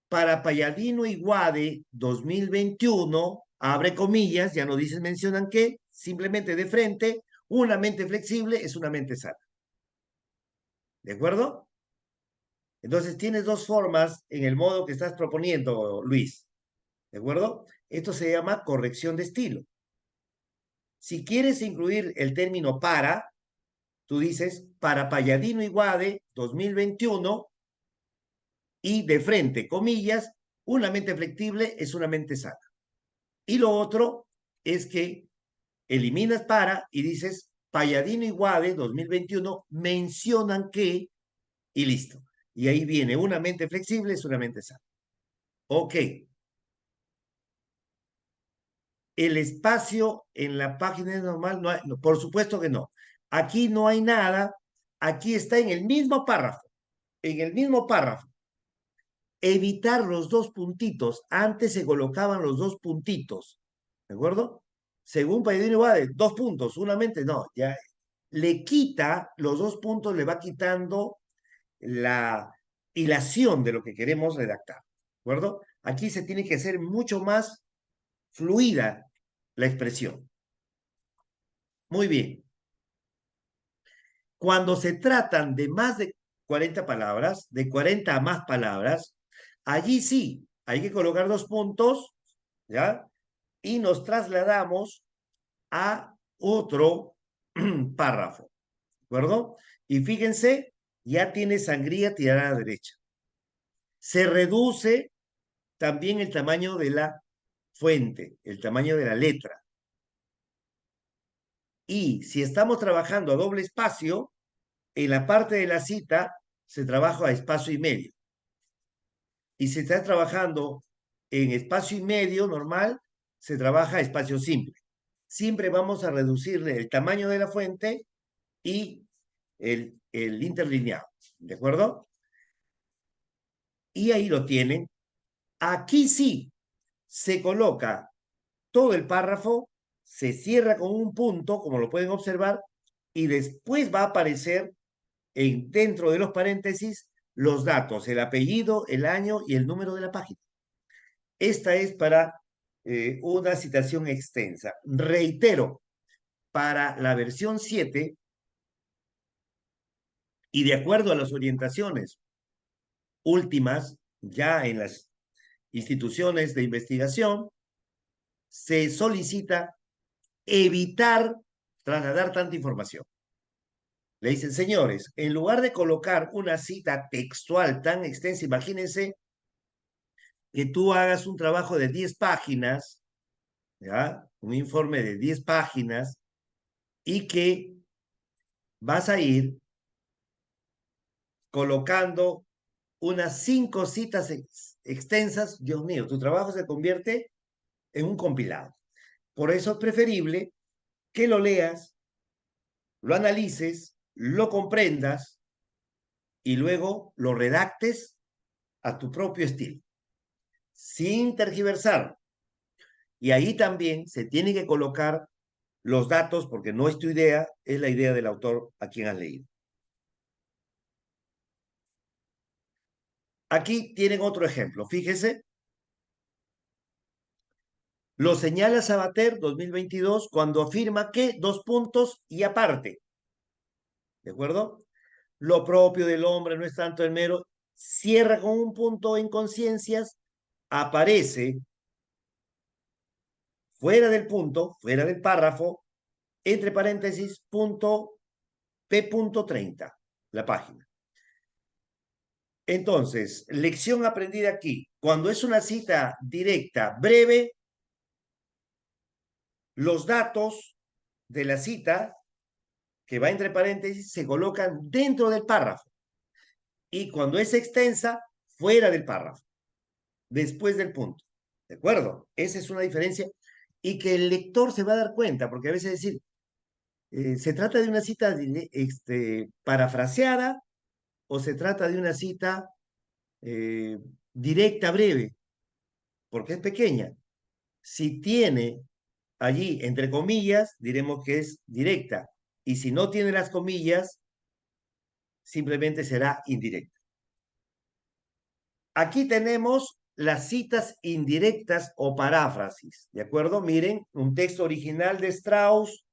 para Palladino y Guade 2021, abre comillas, ya no dices mencionan que, simplemente de frente, una mente flexible es una mente sana. ¿De acuerdo? Entonces tienes dos formas en el modo que estás proponiendo, Luis. ¿De acuerdo? Esto se llama corrección de estilo. Si quieres incluir el término para, tú dices para Palladino y Guade 2021 y de frente, comillas, una mente flexible es una mente sana. Y lo otro es que eliminas para y dices Palladino y Guade 2021 mencionan que y listo. Y ahí viene una mente flexible es una mente sana. Ok. El espacio en la página es normal, no hay, no, por supuesto que no. Aquí no hay nada, aquí está en el mismo párrafo, en el mismo párrafo. Evitar los dos puntitos, antes se colocaban los dos puntitos, ¿de acuerdo? Según Palladino Iguade, dos puntos, solamente no, ya le quita los dos puntos, le va quitando la hilación de lo que queremos redactar, ¿de acuerdo? Aquí se tiene que hacer mucho más fluida la expresión. Muy bien. Cuando se tratan de más de 40 palabras, de 40 a más palabras, allí sí, hay que colocar dos puntos, ¿ya? Y nos trasladamos a otro párrafo, ¿de acuerdo? Y fíjense, ya tiene sangría tirada a la derecha. Se reduce también el tamaño de la fuente, el tamaño de la letra. Y si estamos trabajando a doble espacio, en la parte de la cita se trabaja a espacio y medio. Y si está trabajando en espacio y medio normal, se trabaja a espacio simple. Siempre vamos a reducirle el tamaño de la fuente y el interlineado, ¿de acuerdo? Y ahí lo tienen. Aquí sí se coloca todo el párrafo, se cierra con un punto, como lo pueden observar, y después va a aparecer dentro de los paréntesis los datos, el apellido, el año y el número de la página. Esta es para una citación extensa. Reitero, para la versión 7, y de acuerdo a las orientaciones últimas, ya en las instituciones de investigación, se solicita evitar trasladar tanta información. Le dicen, señores, en lugar de colocar una cita textual tan extensa, imagínense que tú hagas un trabajo de 10 páginas, ¿ya? Un informe de 10 páginas, y que vas a ir colocando unas 5 citas extensas. Dios mío, tu trabajo se convierte en un compilado. Por eso es preferible que lo leas, lo analices, lo comprendas y luego lo redactes a tu propio estilo, sin tergiversar. Y ahí también se tiene que colocar los datos, porque no es tu idea, es la idea del autor a quien has leído. Aquí tienen otro ejemplo. Fíjese, lo señala Sabater 2022 cuando afirma que dos puntos y aparte. ¿De acuerdo? Lo propio del hombre no es tanto el mero. Cierra con un punto en conciencias, aparece fuera del punto, fuera del párrafo, entre paréntesis, punto P.30, la página. Entonces, lección aprendida aquí. Cuando es una cita directa, breve, los datos de la cita, que va entre paréntesis, se colocan dentro del párrafo. Y cuando es extensa, fuera del párrafo, después del punto. ¿De acuerdo? Esa es una diferencia y que el lector se va a dar cuenta, porque a veces decir, ¿se trata de una cita parafraseada o se trata de una cita eh, directa, breve? Porque es pequeña. Si tiene allí, entre comillas, diremos que es directa. Y si no tiene las comillas, simplemente será indirecta. Aquí tenemos las citas indirectas o paráfrasis, ¿de acuerdo? Miren, un texto original de Strauss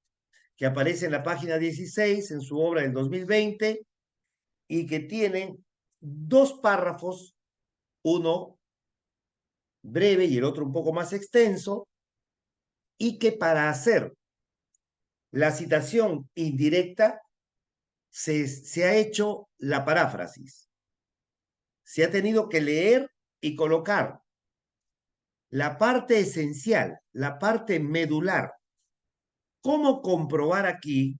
que aparece en la página 16 en su obra del 2020 y que tiene dos párrafos, uno breve y el otro un poco más extenso, y que para hacer la citación indirecta se ha hecho la paráfrasis. Se ha tenido que leer y colocar la parte esencial, la parte medular. ¿Cómo comprobar aquí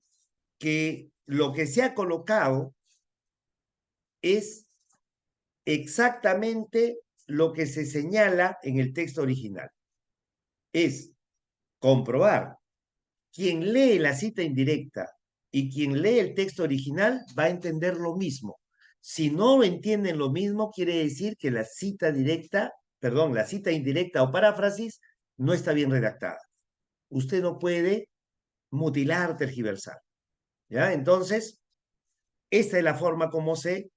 que lo que se ha colocado es exactamente lo que se señala en el texto original? Es comprobar. Quien lee la cita indirecta y quien lee el texto original va a entender lo mismo. Si no entienden lo mismo, quiere decir que la cita directa, perdón, la cita indirecta o paráfrasis no está bien redactada. Usted no puede mutilar, tergiversar. ¿Ya? Entonces, esta es la forma como se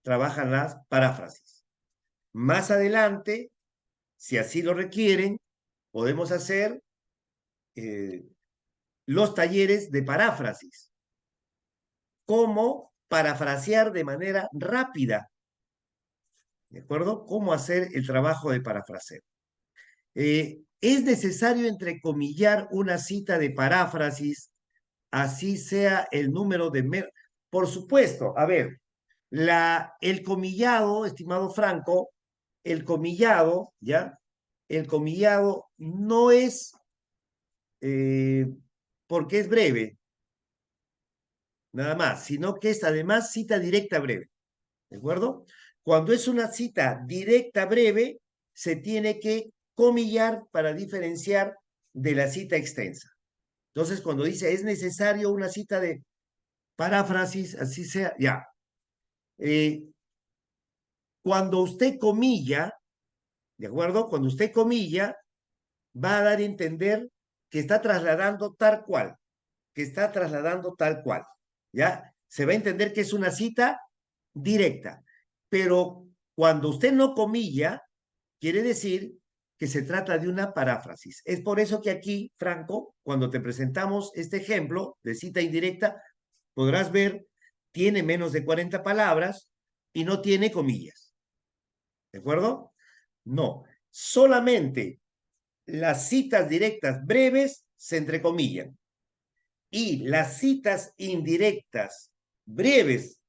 trabajan las paráfrasis. Más adelante, si así lo requieren, podemos hacer los talleres de paráfrasis. Cómo parafrasear de manera rápida. ¿De acuerdo? Cómo hacer el trabajo de parafraseo. Es necesario entrecomillar una cita de paráfrasis, así sea el número de... Por supuesto, a ver, el comillado, estimado Franco, el comillado, ¿ya? El comillado no es eh, porque es breve, nada más, sino que es además cita directa breve, ¿de acuerdo? Cuando es una cita directa breve, se tiene que comillar para diferenciar de la cita extensa. Entonces, cuando dice es necesario una cita de paráfrasis, así sea, ya. Cuando usted comilla, ¿de acuerdo? Cuando usted comilla, va a dar a entender que está trasladando tal cual, que está trasladando tal cual, ¿ya? Se va a entender que es una cita directa, pero cuando usted no comilla, quiere decir que se trata de una paráfrasis. Es por eso que aquí, Franco, cuando te presentamos este ejemplo de cita indirecta, podrás ver, tiene menos de 40 palabras y no tiene comillas. ¿De acuerdo? No, solamente las citas directas breves se entrecomillan y las citas indirectas breves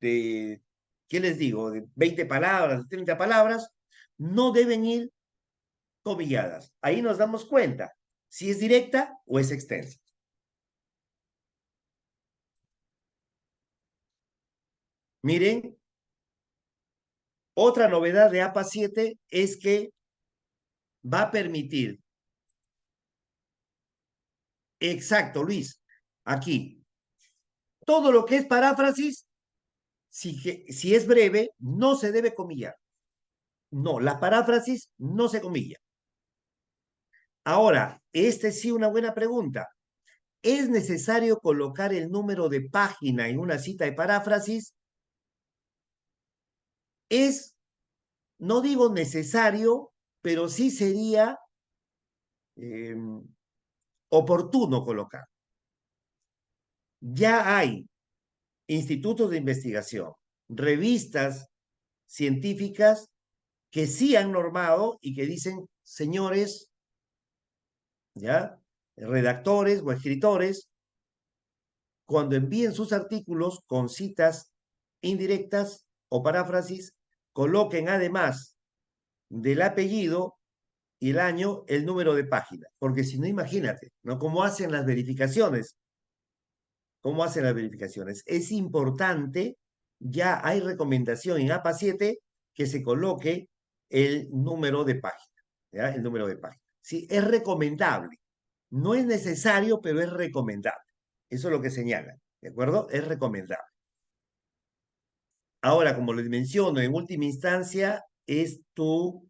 de, ¿qué les digo? De 20 palabras, de 30 palabras, no deben ir comilladas. Ahí nos damos cuenta si es directa o es extensa. Miren, otra novedad de APA 7 es que va a permitir, exacto, Luis, aquí, todo lo que es paráfrasis, si es breve, no se debe comillar. No, la paráfrasis no se comilla. Ahora, sí una buena pregunta. ¿Es necesario colocar el número de página en una cita de paráfrasis? Es, no digo necesario, pero sí sería eh, oportuno colocar. Ya hay institutos de investigación, revistas científicas que sí han normado y que dicen, señores, ¿ya? Redactores o escritores, cuando envíen sus artículos con citas indirectas o paráfrasis, coloquen además del apellido y el año el número de página, porque si no, imagínate, ¿no? ¿Cómo hacen las verificaciones? ¿Cómo hacen las verificaciones? Es importante ya hay recomendación en APA 7 que se coloque el número de página, ¿ya? El número de página. Sí, es recomendable. No es necesario, pero es recomendable. Eso es lo que señalan, ¿de acuerdo? Es recomendable. Ahora, como les menciono, en última instancia, es tu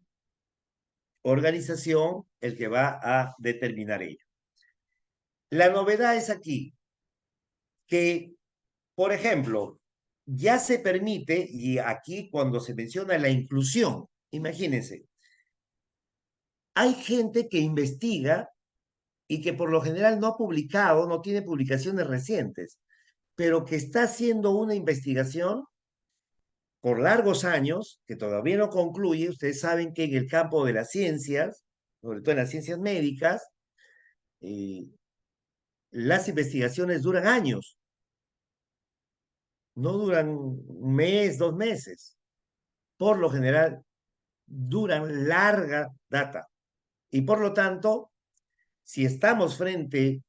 organización el que va a determinar ello. La novedad es aquí que, por ejemplo, ya se permite, y aquí cuando se menciona la inclusión, imagínense, hay gente que investiga y que por lo general no ha publicado, no tiene publicaciones recientes, pero que está haciendo una investigación por largos años, que todavía no concluye. Ustedes saben que en el campo de las ciencias, sobre todo en las ciencias médicas, eh, las investigaciones duran años, no duran un mes, 2 meses. Por lo general, duran larga data. Y por lo tanto, si estamos frente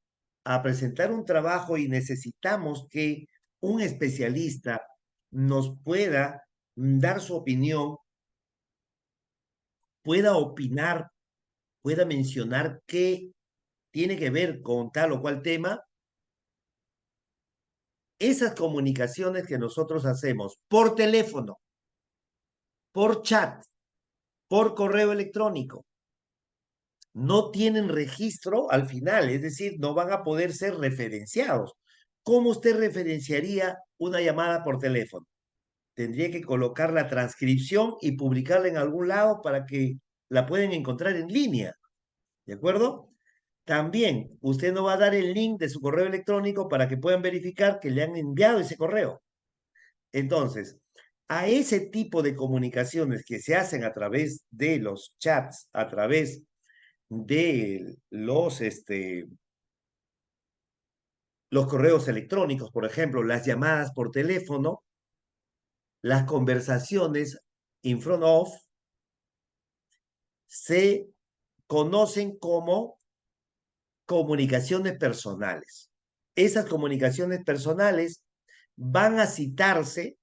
a presentar un trabajo y necesitamos que un especialista nos pueda dar su opinión, pueda opinar, pueda mencionar qué tiene que ver con tal o cual tema, esas comunicaciones que nosotros hacemos por teléfono, por chat, por correo electrónico, no tienen registro al final, es decir, no van a poder ser referenciados. ¿Cómo usted referenciaría una llamada por teléfono? Tendría que colocar la transcripción y publicarla en algún lado para que la puedan encontrar en línea, ¿de acuerdo? También usted no va a dar el link de su correo electrónico para que puedan verificar que le han enviado ese correo. Entonces, a ese tipo de comunicaciones que se hacen a través de los chats, a través de los correos electrónicos, por ejemplo, las llamadas por teléfono, las conversaciones in front of, se conocen como comunicaciones personales. Esas comunicaciones personales van a citarse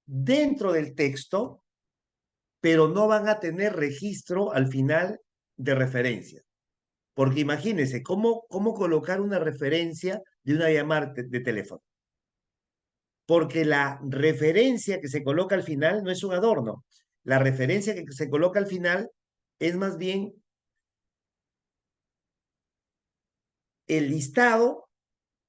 dentro del texto, pero no van a tener registro al final de referencia. Porque imagínense, ¿cómo colocar una referencia de una llamada de teléfono? Porque la referencia que se coloca al final no es un adorno. La referencia que se coloca al final es más bien el listado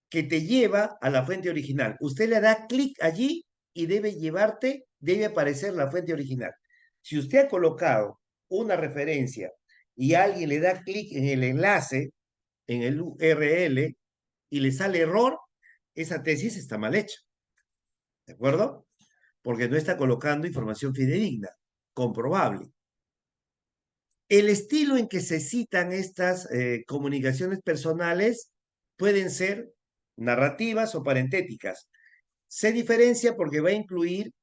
que te lleva a la fuente original. Usted le da clic allí y debe aparecer la fuente original. Si usted ha colocado una referencia y alguien le da clic en el enlace, en el URL, y le sale error, esa tesis está mal hecha. ¿De acuerdo? Porque no está colocando información fidedigna, comprobable. El estilo en que se citan estas comunicaciones personales pueden ser narrativas o parentéticas. Se diferencia porque va a incluir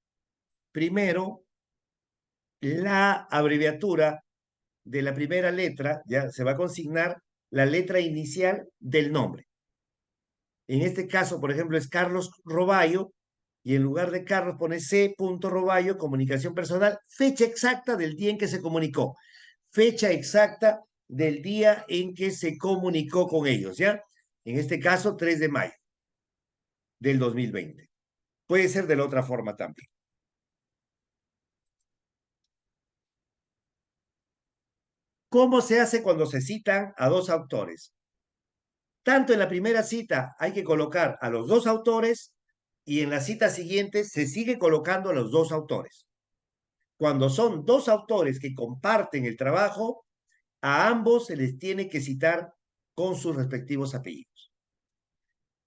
primero la abreviatura de la primera letra, ya se va a consignar la letra inicial del nombre. En este caso, por ejemplo, es Carlos Roballo, y en lugar de Carlos pone C. Roballo, comunicación personal, fecha exacta del día en que se comunicó, fecha exacta del día en que se comunicó con ellos, ¿ya? En este caso, 3 de mayo del 2020. Puede ser de la otra forma también. ¿Cómo se hace cuando se citan a dos autores? Tanto en la primera cita hay que colocar a los dos autores y en la cita siguiente se sigue colocando a los dos autores. Cuando son dos autores que comparten el trabajo, a ambos se les tiene que citar con sus respectivos apellidos.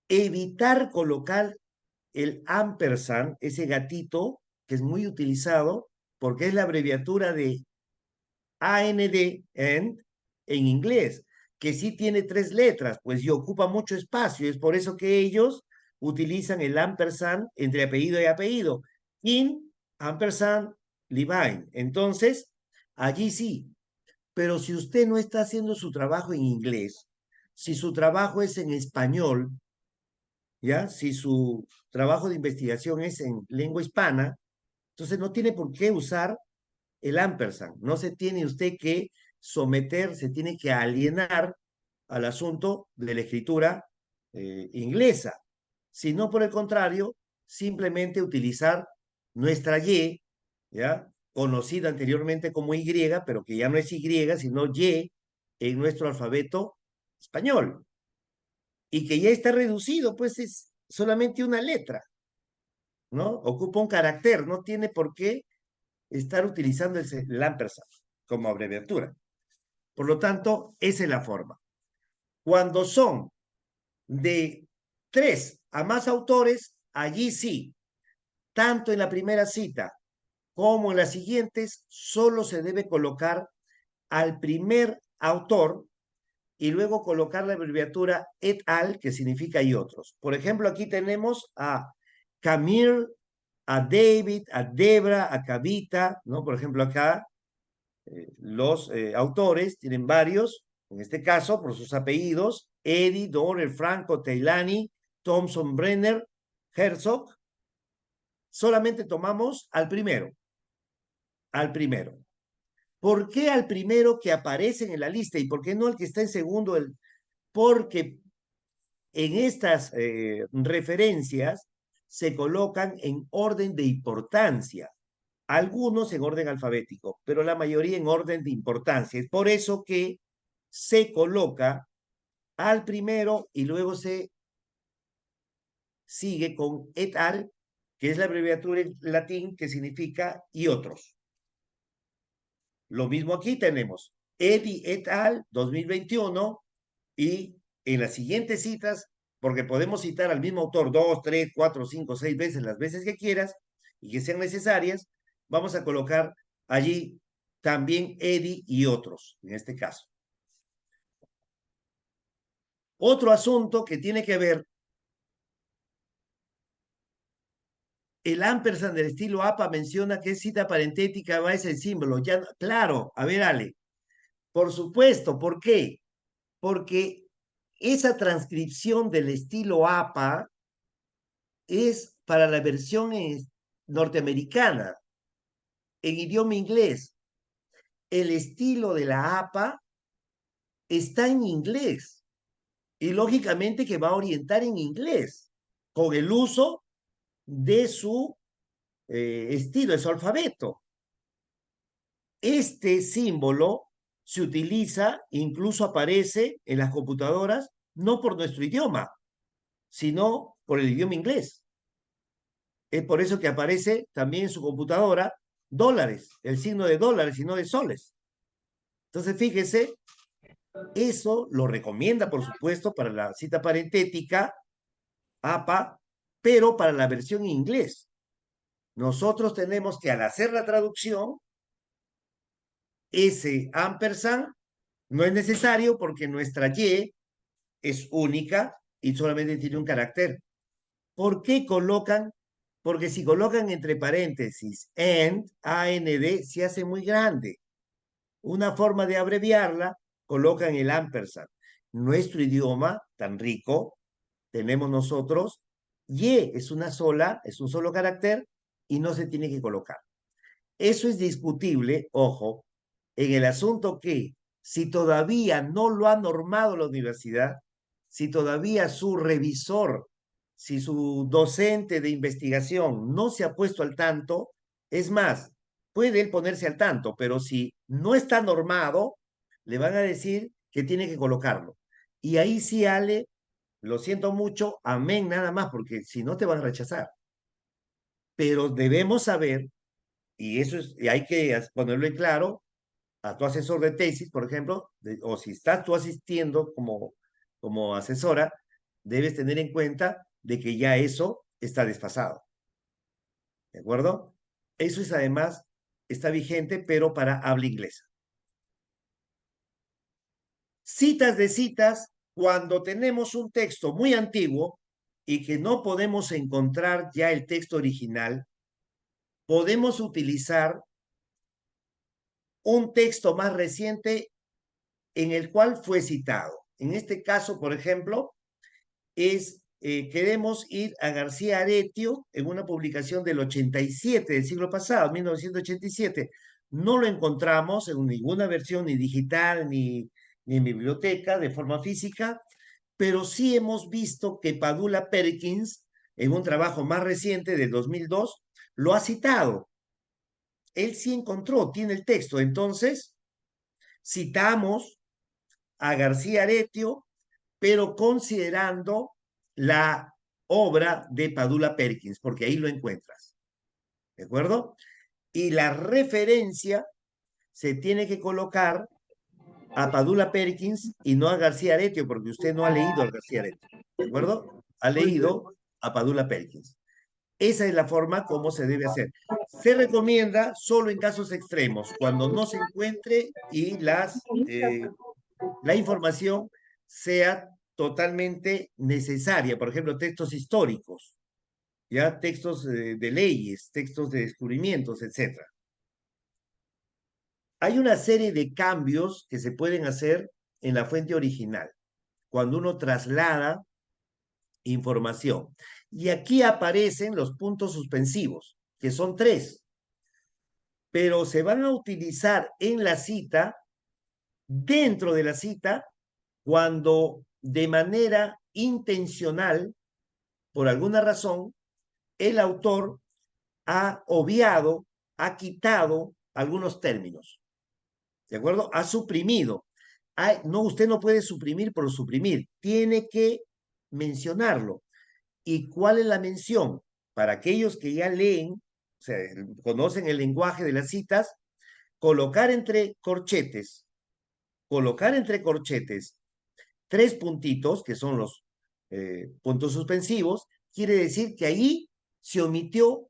Evitar colocar el ampersand, ese gatito que es muy utilizado porque es la abreviatura de AND, and, en inglés, que sí tiene 3 letras, pues y ocupa mucho espacio. Es por eso que ellos utilizan el ampersand entre apellido y apellido. In, ampersand, Levine. Entonces, allí sí. Pero si usted no está haciendo su trabajo en inglés, si su trabajo es en español, ¿ya? Si su trabajo de investigación es en lengua hispana, entonces no tiene por qué usar el ampersand. No se tiene usted que someter, se tiene que alienar al asunto de la escritura inglesa, sino por el contrario, simplemente utilizar nuestra Y, ¿ya? Conocida anteriormente como Y, pero que ya no es Y, sino Y en nuestro alfabeto español, y que ya está reducido, pues es solamente una letra, ¿no? Ocupa un carácter, no tiene por qué estar utilizando el ampersand como abreviatura. Por lo tanto, esa es la forma. Cuando son de 3 a más autores, allí sí, tanto en la primera cita como en las siguientes, solo se debe colocar al primer autor y luego colocar la abreviatura et al, que significa y otros. Por ejemplo, aquí tenemos a Camille, a David, a Debra, a Kavita, ¿no? Por ejemplo, acá los autores tienen varios, en este caso, por sus apellidos, Eddie, Dorer, Franco, Teilani, Thompson, Brenner, Herzog. Solamente tomamos al primero, al primero. ¿Por qué al primero que aparece en la lista y por qué no al que está en segundo? Porque en estas referencias se colocan en orden de importancia, algunos en orden alfabético, pero la mayoría en orden de importancia. Es por eso que se coloca al primero y luego se sigue con et al, que es la abreviatura en latín que significa y otros. Lo mismo aquí tenemos Eddy et al 2021 y en las siguientes citas, porque podemos citar al mismo autor 2, 3, 4, 5, 6 veces, las veces que quieras y que sean necesarias, vamos a colocar allí también Eddy y otros, en este caso. Otro asunto que tiene que ver, el ampersand del estilo APA menciona que es cita parentética, va es el símbolo. Ya, claro, a ver, Ale, por supuesto, ¿por qué? Porque esa transcripción del estilo APA es para la versión norteamericana, en idioma inglés. El estilo de la APA está en inglés y lógicamente que va a orientar en inglés con el uso de su estilo, de su alfabeto. Este símbolo se utiliza, incluso aparece en las computadoras, no por nuestro idioma, sino por el idioma inglés. Es por eso que aparece también en su computadora dólares, el signo de dólares y no de soles. Entonces, fíjese, eso lo recomienda, por supuesto, para la cita parentética, APA, pero para la versión en inglés. Nosotros tenemos que, al hacer la traducción, ese ampersand no es necesario porque nuestra Y es única y solamente tiene un carácter. ¿Por qué colocan? Porque si colocan entre paréntesis AND, se hace muy grande. Una forma de abreviarla, colocan el ampersand. Nuestro idioma, tan rico, tenemos nosotros, Y es una sola, es un solo carácter y no se tiene que colocar. Eso es discutible, ojo, en el asunto que si todavía no lo ha normado la universidad, si todavía su revisor, si su docente de investigación no se ha puesto al tanto, es más, puede él ponerse al tanto, pero si no está normado, le van a decir que tiene que colocarlo. Y ahí sí, Ale, lo siento mucho, amén nada más, porque si no te van a rechazar. Pero debemos saber, y eso es, y hay que ponerlo en claro, a tu asesor de tesis, por ejemplo, o si estás tú asistiendo como asesora, debes tener en cuenta de que ya eso está desfasado. ¿De acuerdo? Eso es además, está vigente, pero para habla inglesa. Citas de citas, cuando tenemos un texto muy antiguo y que no podemos encontrar ya el texto original, podemos utilizar un texto más reciente en el cual fue citado. En este caso, por ejemplo, es queremos ir a García Aretio en una publicación del 87, del siglo pasado, 1987. No lo encontramos en ninguna versión, ni digital, ni en biblioteca, de forma física, pero sí hemos visto que Padula Perkins, en un trabajo más reciente del 2002, lo ha citado. Él sí encontró, tiene el texto. Entonces, citamos a García Aretio, pero considerando la obra de Padula Perkins, porque ahí lo encuentras. ¿De acuerdo? Y la referencia se tiene que colocar a Padula Perkins y no a García Aretio, porque usted no ha leído a García Aretio. ¿De acuerdo? Ha Muy bien. leído a Padula Perkins. Esa es la forma como se debe hacer. Se recomienda solo en casos extremos, cuando no se encuentre y la información sea totalmente necesaria. Por ejemplo, textos históricos, ya textos de leyes, textos de descubrimientos, etcétera. Hay una serie de cambios que se pueden hacer en la fuente original cuando uno traslada información. Y aquí aparecen los puntos suspensivos, que son 3, pero se van a utilizar en la cita, dentro de la cita, cuando de manera intencional, por alguna razón, el autor ha obviado, ha quitado algunos términos. ¿De acuerdo? Ha suprimido. No, usted no puede suprimir por suprimir. Tiene que mencionarlo. ¿Y cuál es la mención? Para aquellos que ya leen, o sea, conocen el lenguaje de las citas, colocar entre corchetes, colocar entre corchetes 3 puntitos, que son los puntos suspensivos, quiere decir que ahí se omitió,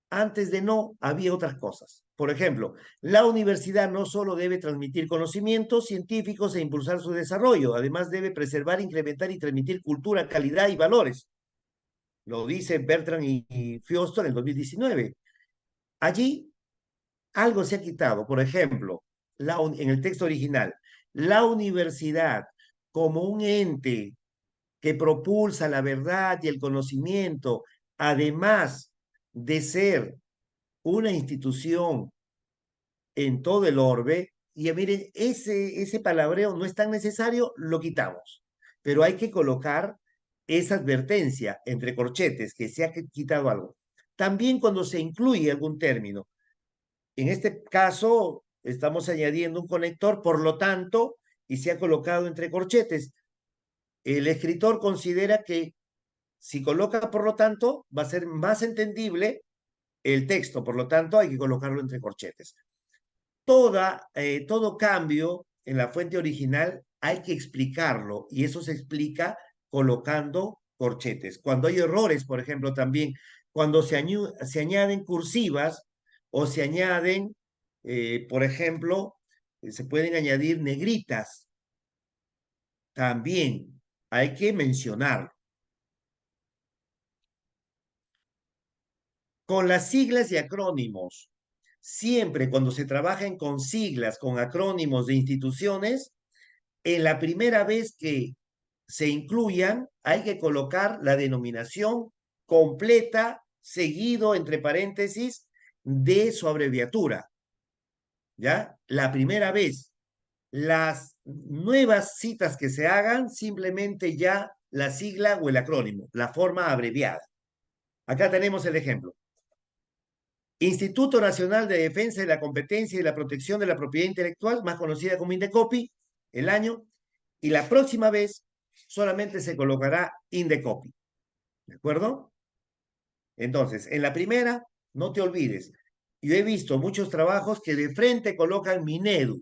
antes de no, había otras cosas. Por ejemplo, la universidad no solo debe transmitir conocimientos científicos e impulsar su desarrollo, además debe preservar, incrementar y transmitir cultura, calidad y valores. Lo dice Bertrand y Fiosto en el 2019. Allí algo se ha quitado. Por ejemplo, en el texto original, la universidad como un ente que propulsa la verdad y el conocimiento, además de ser una institución en todo el orbe, y miren, ese palabreo no es tan necesario, lo quitamos. Pero hay que colocar esa advertencia entre corchetes, que se ha quitado algo. También cuando se incluye algún término. En este caso, estamos añadiendo un conector, por lo tanto, y se ha colocado entre corchetes. El escritor considera que si coloca por lo tanto, va a ser más entendible el texto, por lo tanto, hay que colocarlo entre corchetes. Todo cambio en la fuente original hay que explicarlo y eso se explica colocando corchetes. Cuando hay errores, por ejemplo, también cuando se añaden cursivas o se añaden, por ejemplo, se pueden añadir negritas, también hay que mencionarlo. Con las siglas y acrónimos, siempre cuando se trabajen con siglas, con acrónimos de instituciones, en la primera vez que se incluyan, hay que colocar la denominación completa, seguido entre paréntesis de su abreviatura. ¿Ya? La primera vez. Las nuevas citas que se hagan, simplemente ya la sigla o el acrónimo, la forma abreviada. Acá tenemos el ejemplo. Instituto Nacional de Defensa de la Competencia y la Protección de la Propiedad Intelectual, más conocida como Indecopi, el año, y la próxima vez solamente se colocará Indecopi. ¿De acuerdo? Entonces, en la primera, no te olvides, yo he visto muchos trabajos que de frente colocan Minedu.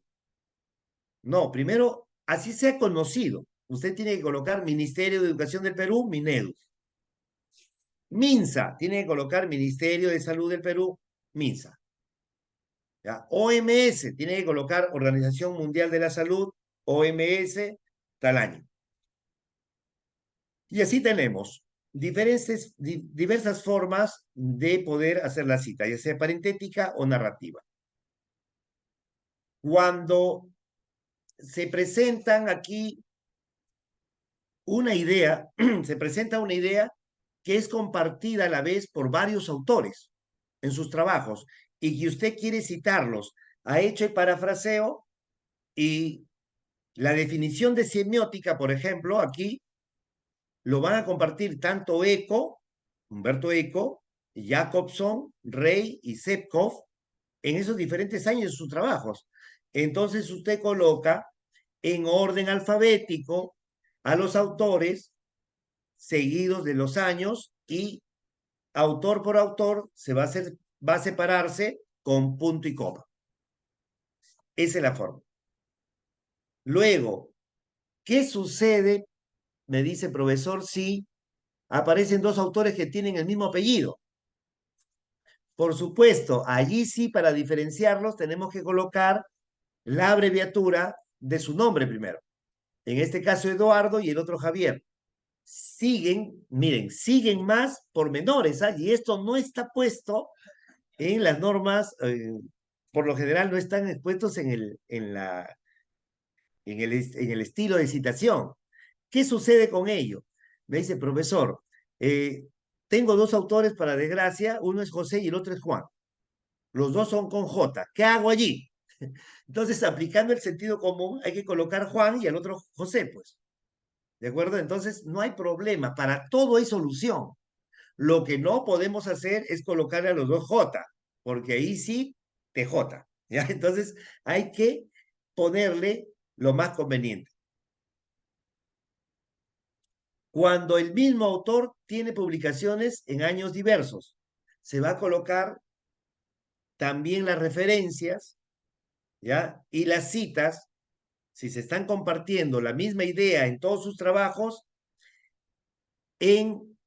No, primero, así sea conocido. Usted tiene que colocar Ministerio de Educación del Perú, Minedu. MINSA, tiene que colocar Ministerio de Salud del Perú, MINSA. ¿Ya? OMS, tiene que colocar Organización Mundial de la Salud, OMS, tal año. Y así tenemos diversas formas de poder hacer la cita, ya sea parentética o narrativa. Cuando se presentan aquí una idea, se presenta una idea que es compartida a la vez por varios autores en sus trabajos y que usted quiere citarlos. Ha hecho el parafraseo y la definición de semiótica, por ejemplo, aquí lo van a compartir tanto Eco, Humberto Eco, Jacobson, Rey y Sepkov en esos diferentes años de sus trabajos. Entonces usted coloca en orden alfabético a los autores seguidos de los años y autor por autor va a separarse con punto y coma. Esa es la forma. Luego, ¿qué sucede? Me dice profesor, si aparecen dos autores que tienen el mismo apellido. Por supuesto, allí sí, para diferenciarlos, tenemos que colocar la abreviatura de su nombre primero. En este caso, Eduardo y el otro Javier. Siguen, miren, siguen más pormenores, ¿ah? Y esto no está puesto en las normas, por lo general no están expuestos en el estilo de citación. ¿Qué sucede con ello? Me dice, profesor, tengo dos autores para desgracia, uno es José y el otro es Juan. Los dos son con J. ¿Qué hago allí? Entonces, aplicando el sentido común, hay que colocar Juan y al otro José, pues. ¿De acuerdo? Entonces, no hay problema. Para todo hay solución. Lo que no podemos hacer es colocarle a los dos J, porque ahí sí, TJ. ¿Ya? Entonces, hay que ponerle lo más conveniente. Cuando el mismo autor tiene publicaciones en años diversos, se va a colocar también las referencias, ¿ya? Y las citas, si se están compartiendo la misma idea en todos sus trabajos, en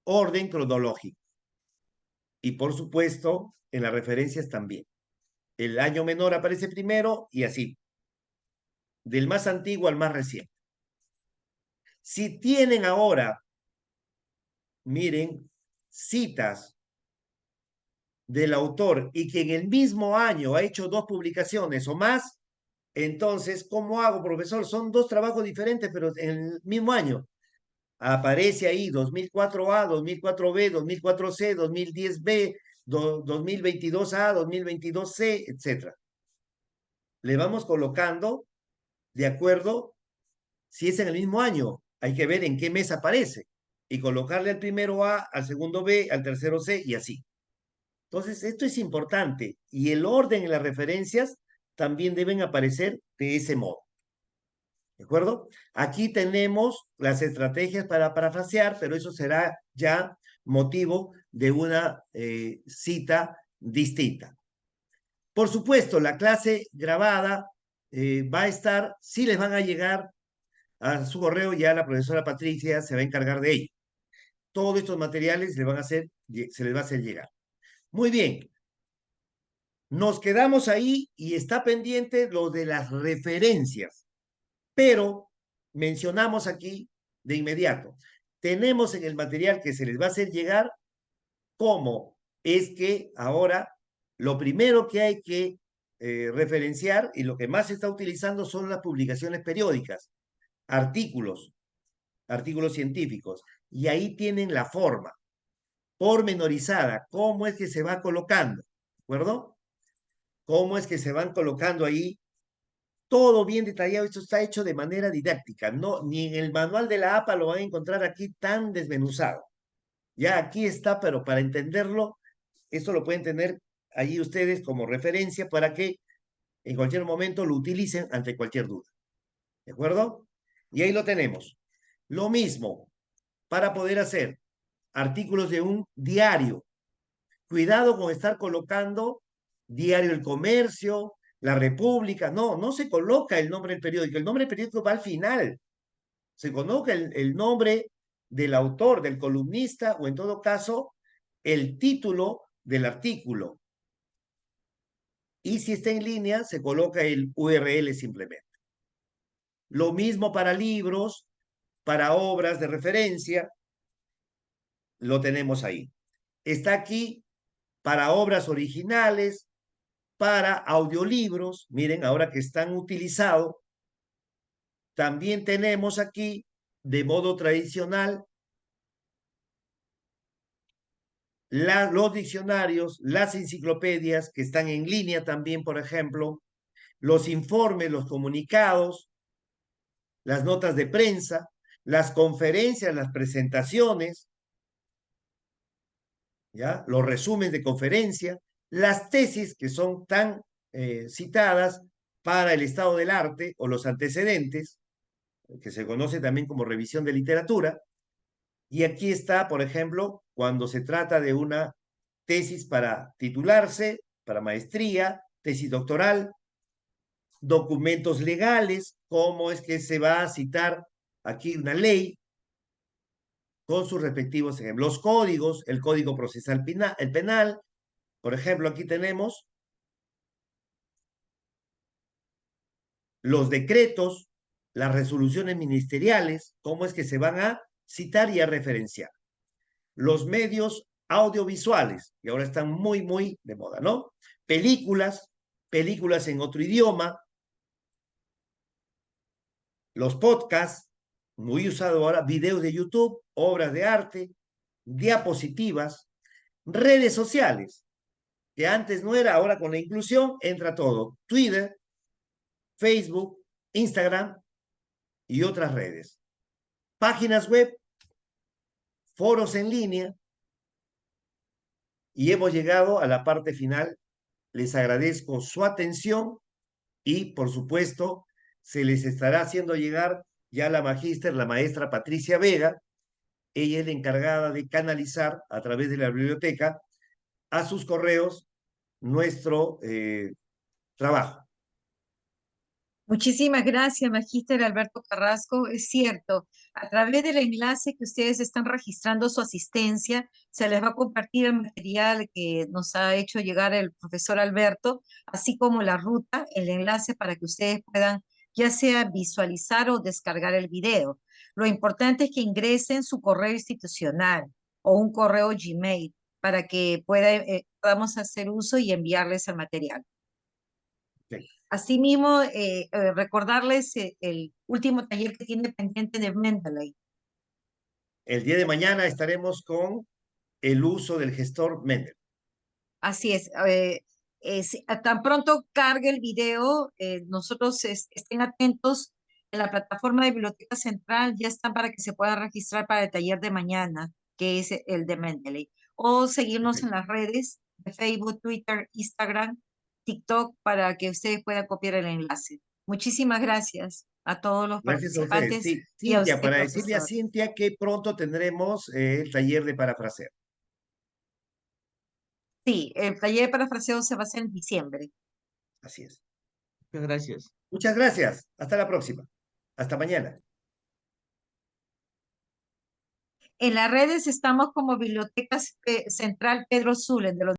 orden cronológico. Y por supuesto, en las referencias también. El año menor aparece primero y así, del más antiguo al más reciente. Si tienen ahora, miren, citas del autor y que en el mismo año ha hecho dos publicaciones o más, entonces, ¿cómo hago, profesor? Son dos trabajos diferentes, pero en el mismo año. Aparece ahí 2004A, 2004B, 2004C, 2010B, 2022A, 2022C, etc. Le vamos colocando de acuerdo si es en el mismo año. Hay que ver en qué mes aparece y colocarle al primero A, al segundo B, al tercero C y así. Entonces, esto es importante y el orden en las referencias también deben aparecer de ese modo. ¿De acuerdo? Aquí tenemos las estrategias para parafrasear, pero eso será ya motivo de una cita distinta. Por supuesto, la clase grabada va a estar, si les van a llegar a su correo, ya la profesora Patricia se va a encargar de ello. Todos estos materiales se les va a hacer llegar. Muy bien, nos quedamos ahí y está pendiente lo de las referencias, pero mencionamos aquí de inmediato, tenemos en el material que se les va a hacer llegar cómo es que ahora lo primero que hay que referenciar y lo que más se está utilizando son las publicaciones periódicas, artículos, artículos científicos, y ahí tienen la forma pormenorizada, cómo es que se va colocando, ¿de acuerdo? Cómo es que se van colocando ahí, todo bien detallado, esto está hecho de manera didáctica, no, ni en el manual de la APA lo van a encontrar aquí tan desmenuzado. Ya aquí está, pero para entenderlo, esto lo pueden tener allí ustedes como referencia para que en cualquier momento lo utilicen ante cualquier duda. ¿De acuerdo? Y ahí lo tenemos. Lo mismo para poder hacer artículos de un diario. Cuidado con estar colocando Diario El Comercio, La República. No, no se coloca el nombre del periódico. El nombre del periódico va al final. Se coloca el nombre del autor, del columnista, o en todo caso, el título del artículo. Y si está en línea, se coloca el URL simplemente. Lo mismo para libros, para obras de referencia, lo tenemos ahí. Está aquí para obras originales, para audiolibros, miren, ahora que están utilizados, también tenemos aquí de modo tradicional los diccionarios, las enciclopedias que están en línea también, por ejemplo, los informes, los comunicados, las notas de prensa, las conferencias, las presentaciones, ¿ya? Los resúmenes de conferencia, las tesis que son tan citadas para el estado del arte o los antecedentes, que se conoce también como revisión de literatura. Y aquí está, por ejemplo, cuando se trata de una tesis para titularse, para maestría, tesis doctoral, documentos legales, cómo es que se va a citar aquí una ley con sus respectivos ejemplos, los códigos, el código procesal penal, el penal, por ejemplo, aquí tenemos los decretos, las resoluciones ministeriales, cómo es que se van a citar y a referenciar. Los medios audiovisuales, que ahora están muy, muy de moda, ¿no? Películas, películas en otro idioma, los podcasts, muy usado ahora, videos de YouTube, obras de arte, diapositivas, redes sociales, que antes no era, ahora con la inclusión entra todo, Twitter, Facebook, Instagram y otras redes. Páginas web, foros en línea, y hemos llegado a la parte final. Les agradezco su atención y, por supuesto, se les estará haciendo llegar ya la magíster, la maestra Patricia Vega. Ella es la encargada de canalizar a través de la biblioteca a sus correos nuestro trabajo. Muchísimas gracias, Magíster Alberto Carrasco. Es cierto, a través del enlace que ustedes están registrando su asistencia, se les va a compartir el material que nos ha hecho llegar el profesor Alberto, así como la ruta, el enlace para que ustedes puedan ya sea visualizar o descargar el video. Lo importante es que ingresen su correo institucional o un correo Gmail para que podamos hacer uso y enviarles el material. Sí. Asimismo, recordarles el último taller que tiene pendiente de Mendeley. El día de mañana estaremos con el uso del gestor Mendel. Así es. Tan pronto cargue el video, nosotros estén atentos en la plataforma de Biblioteca Central, ya están para que se pueda registrar para el taller de mañana, que es el de Mendeley. O seguirnos en Perfecto. las redes de Facebook, Twitter, Instagram, TikTok, para que ustedes puedan copiar el enlace. Muchísimas gracias a todos los Gracias a ustedes. participantes Sí, y a Cintia, usted, para decirle a profesor. Cintia que pronto tendremos el taller de parafraseo. Sí, el taller de parafraseo se va a hacer en diciembre. Así es. Muchas gracias. Muchas gracias. Hasta la próxima. Hasta mañana. En las redes estamos como Biblioteca Central Pedro Zules, de los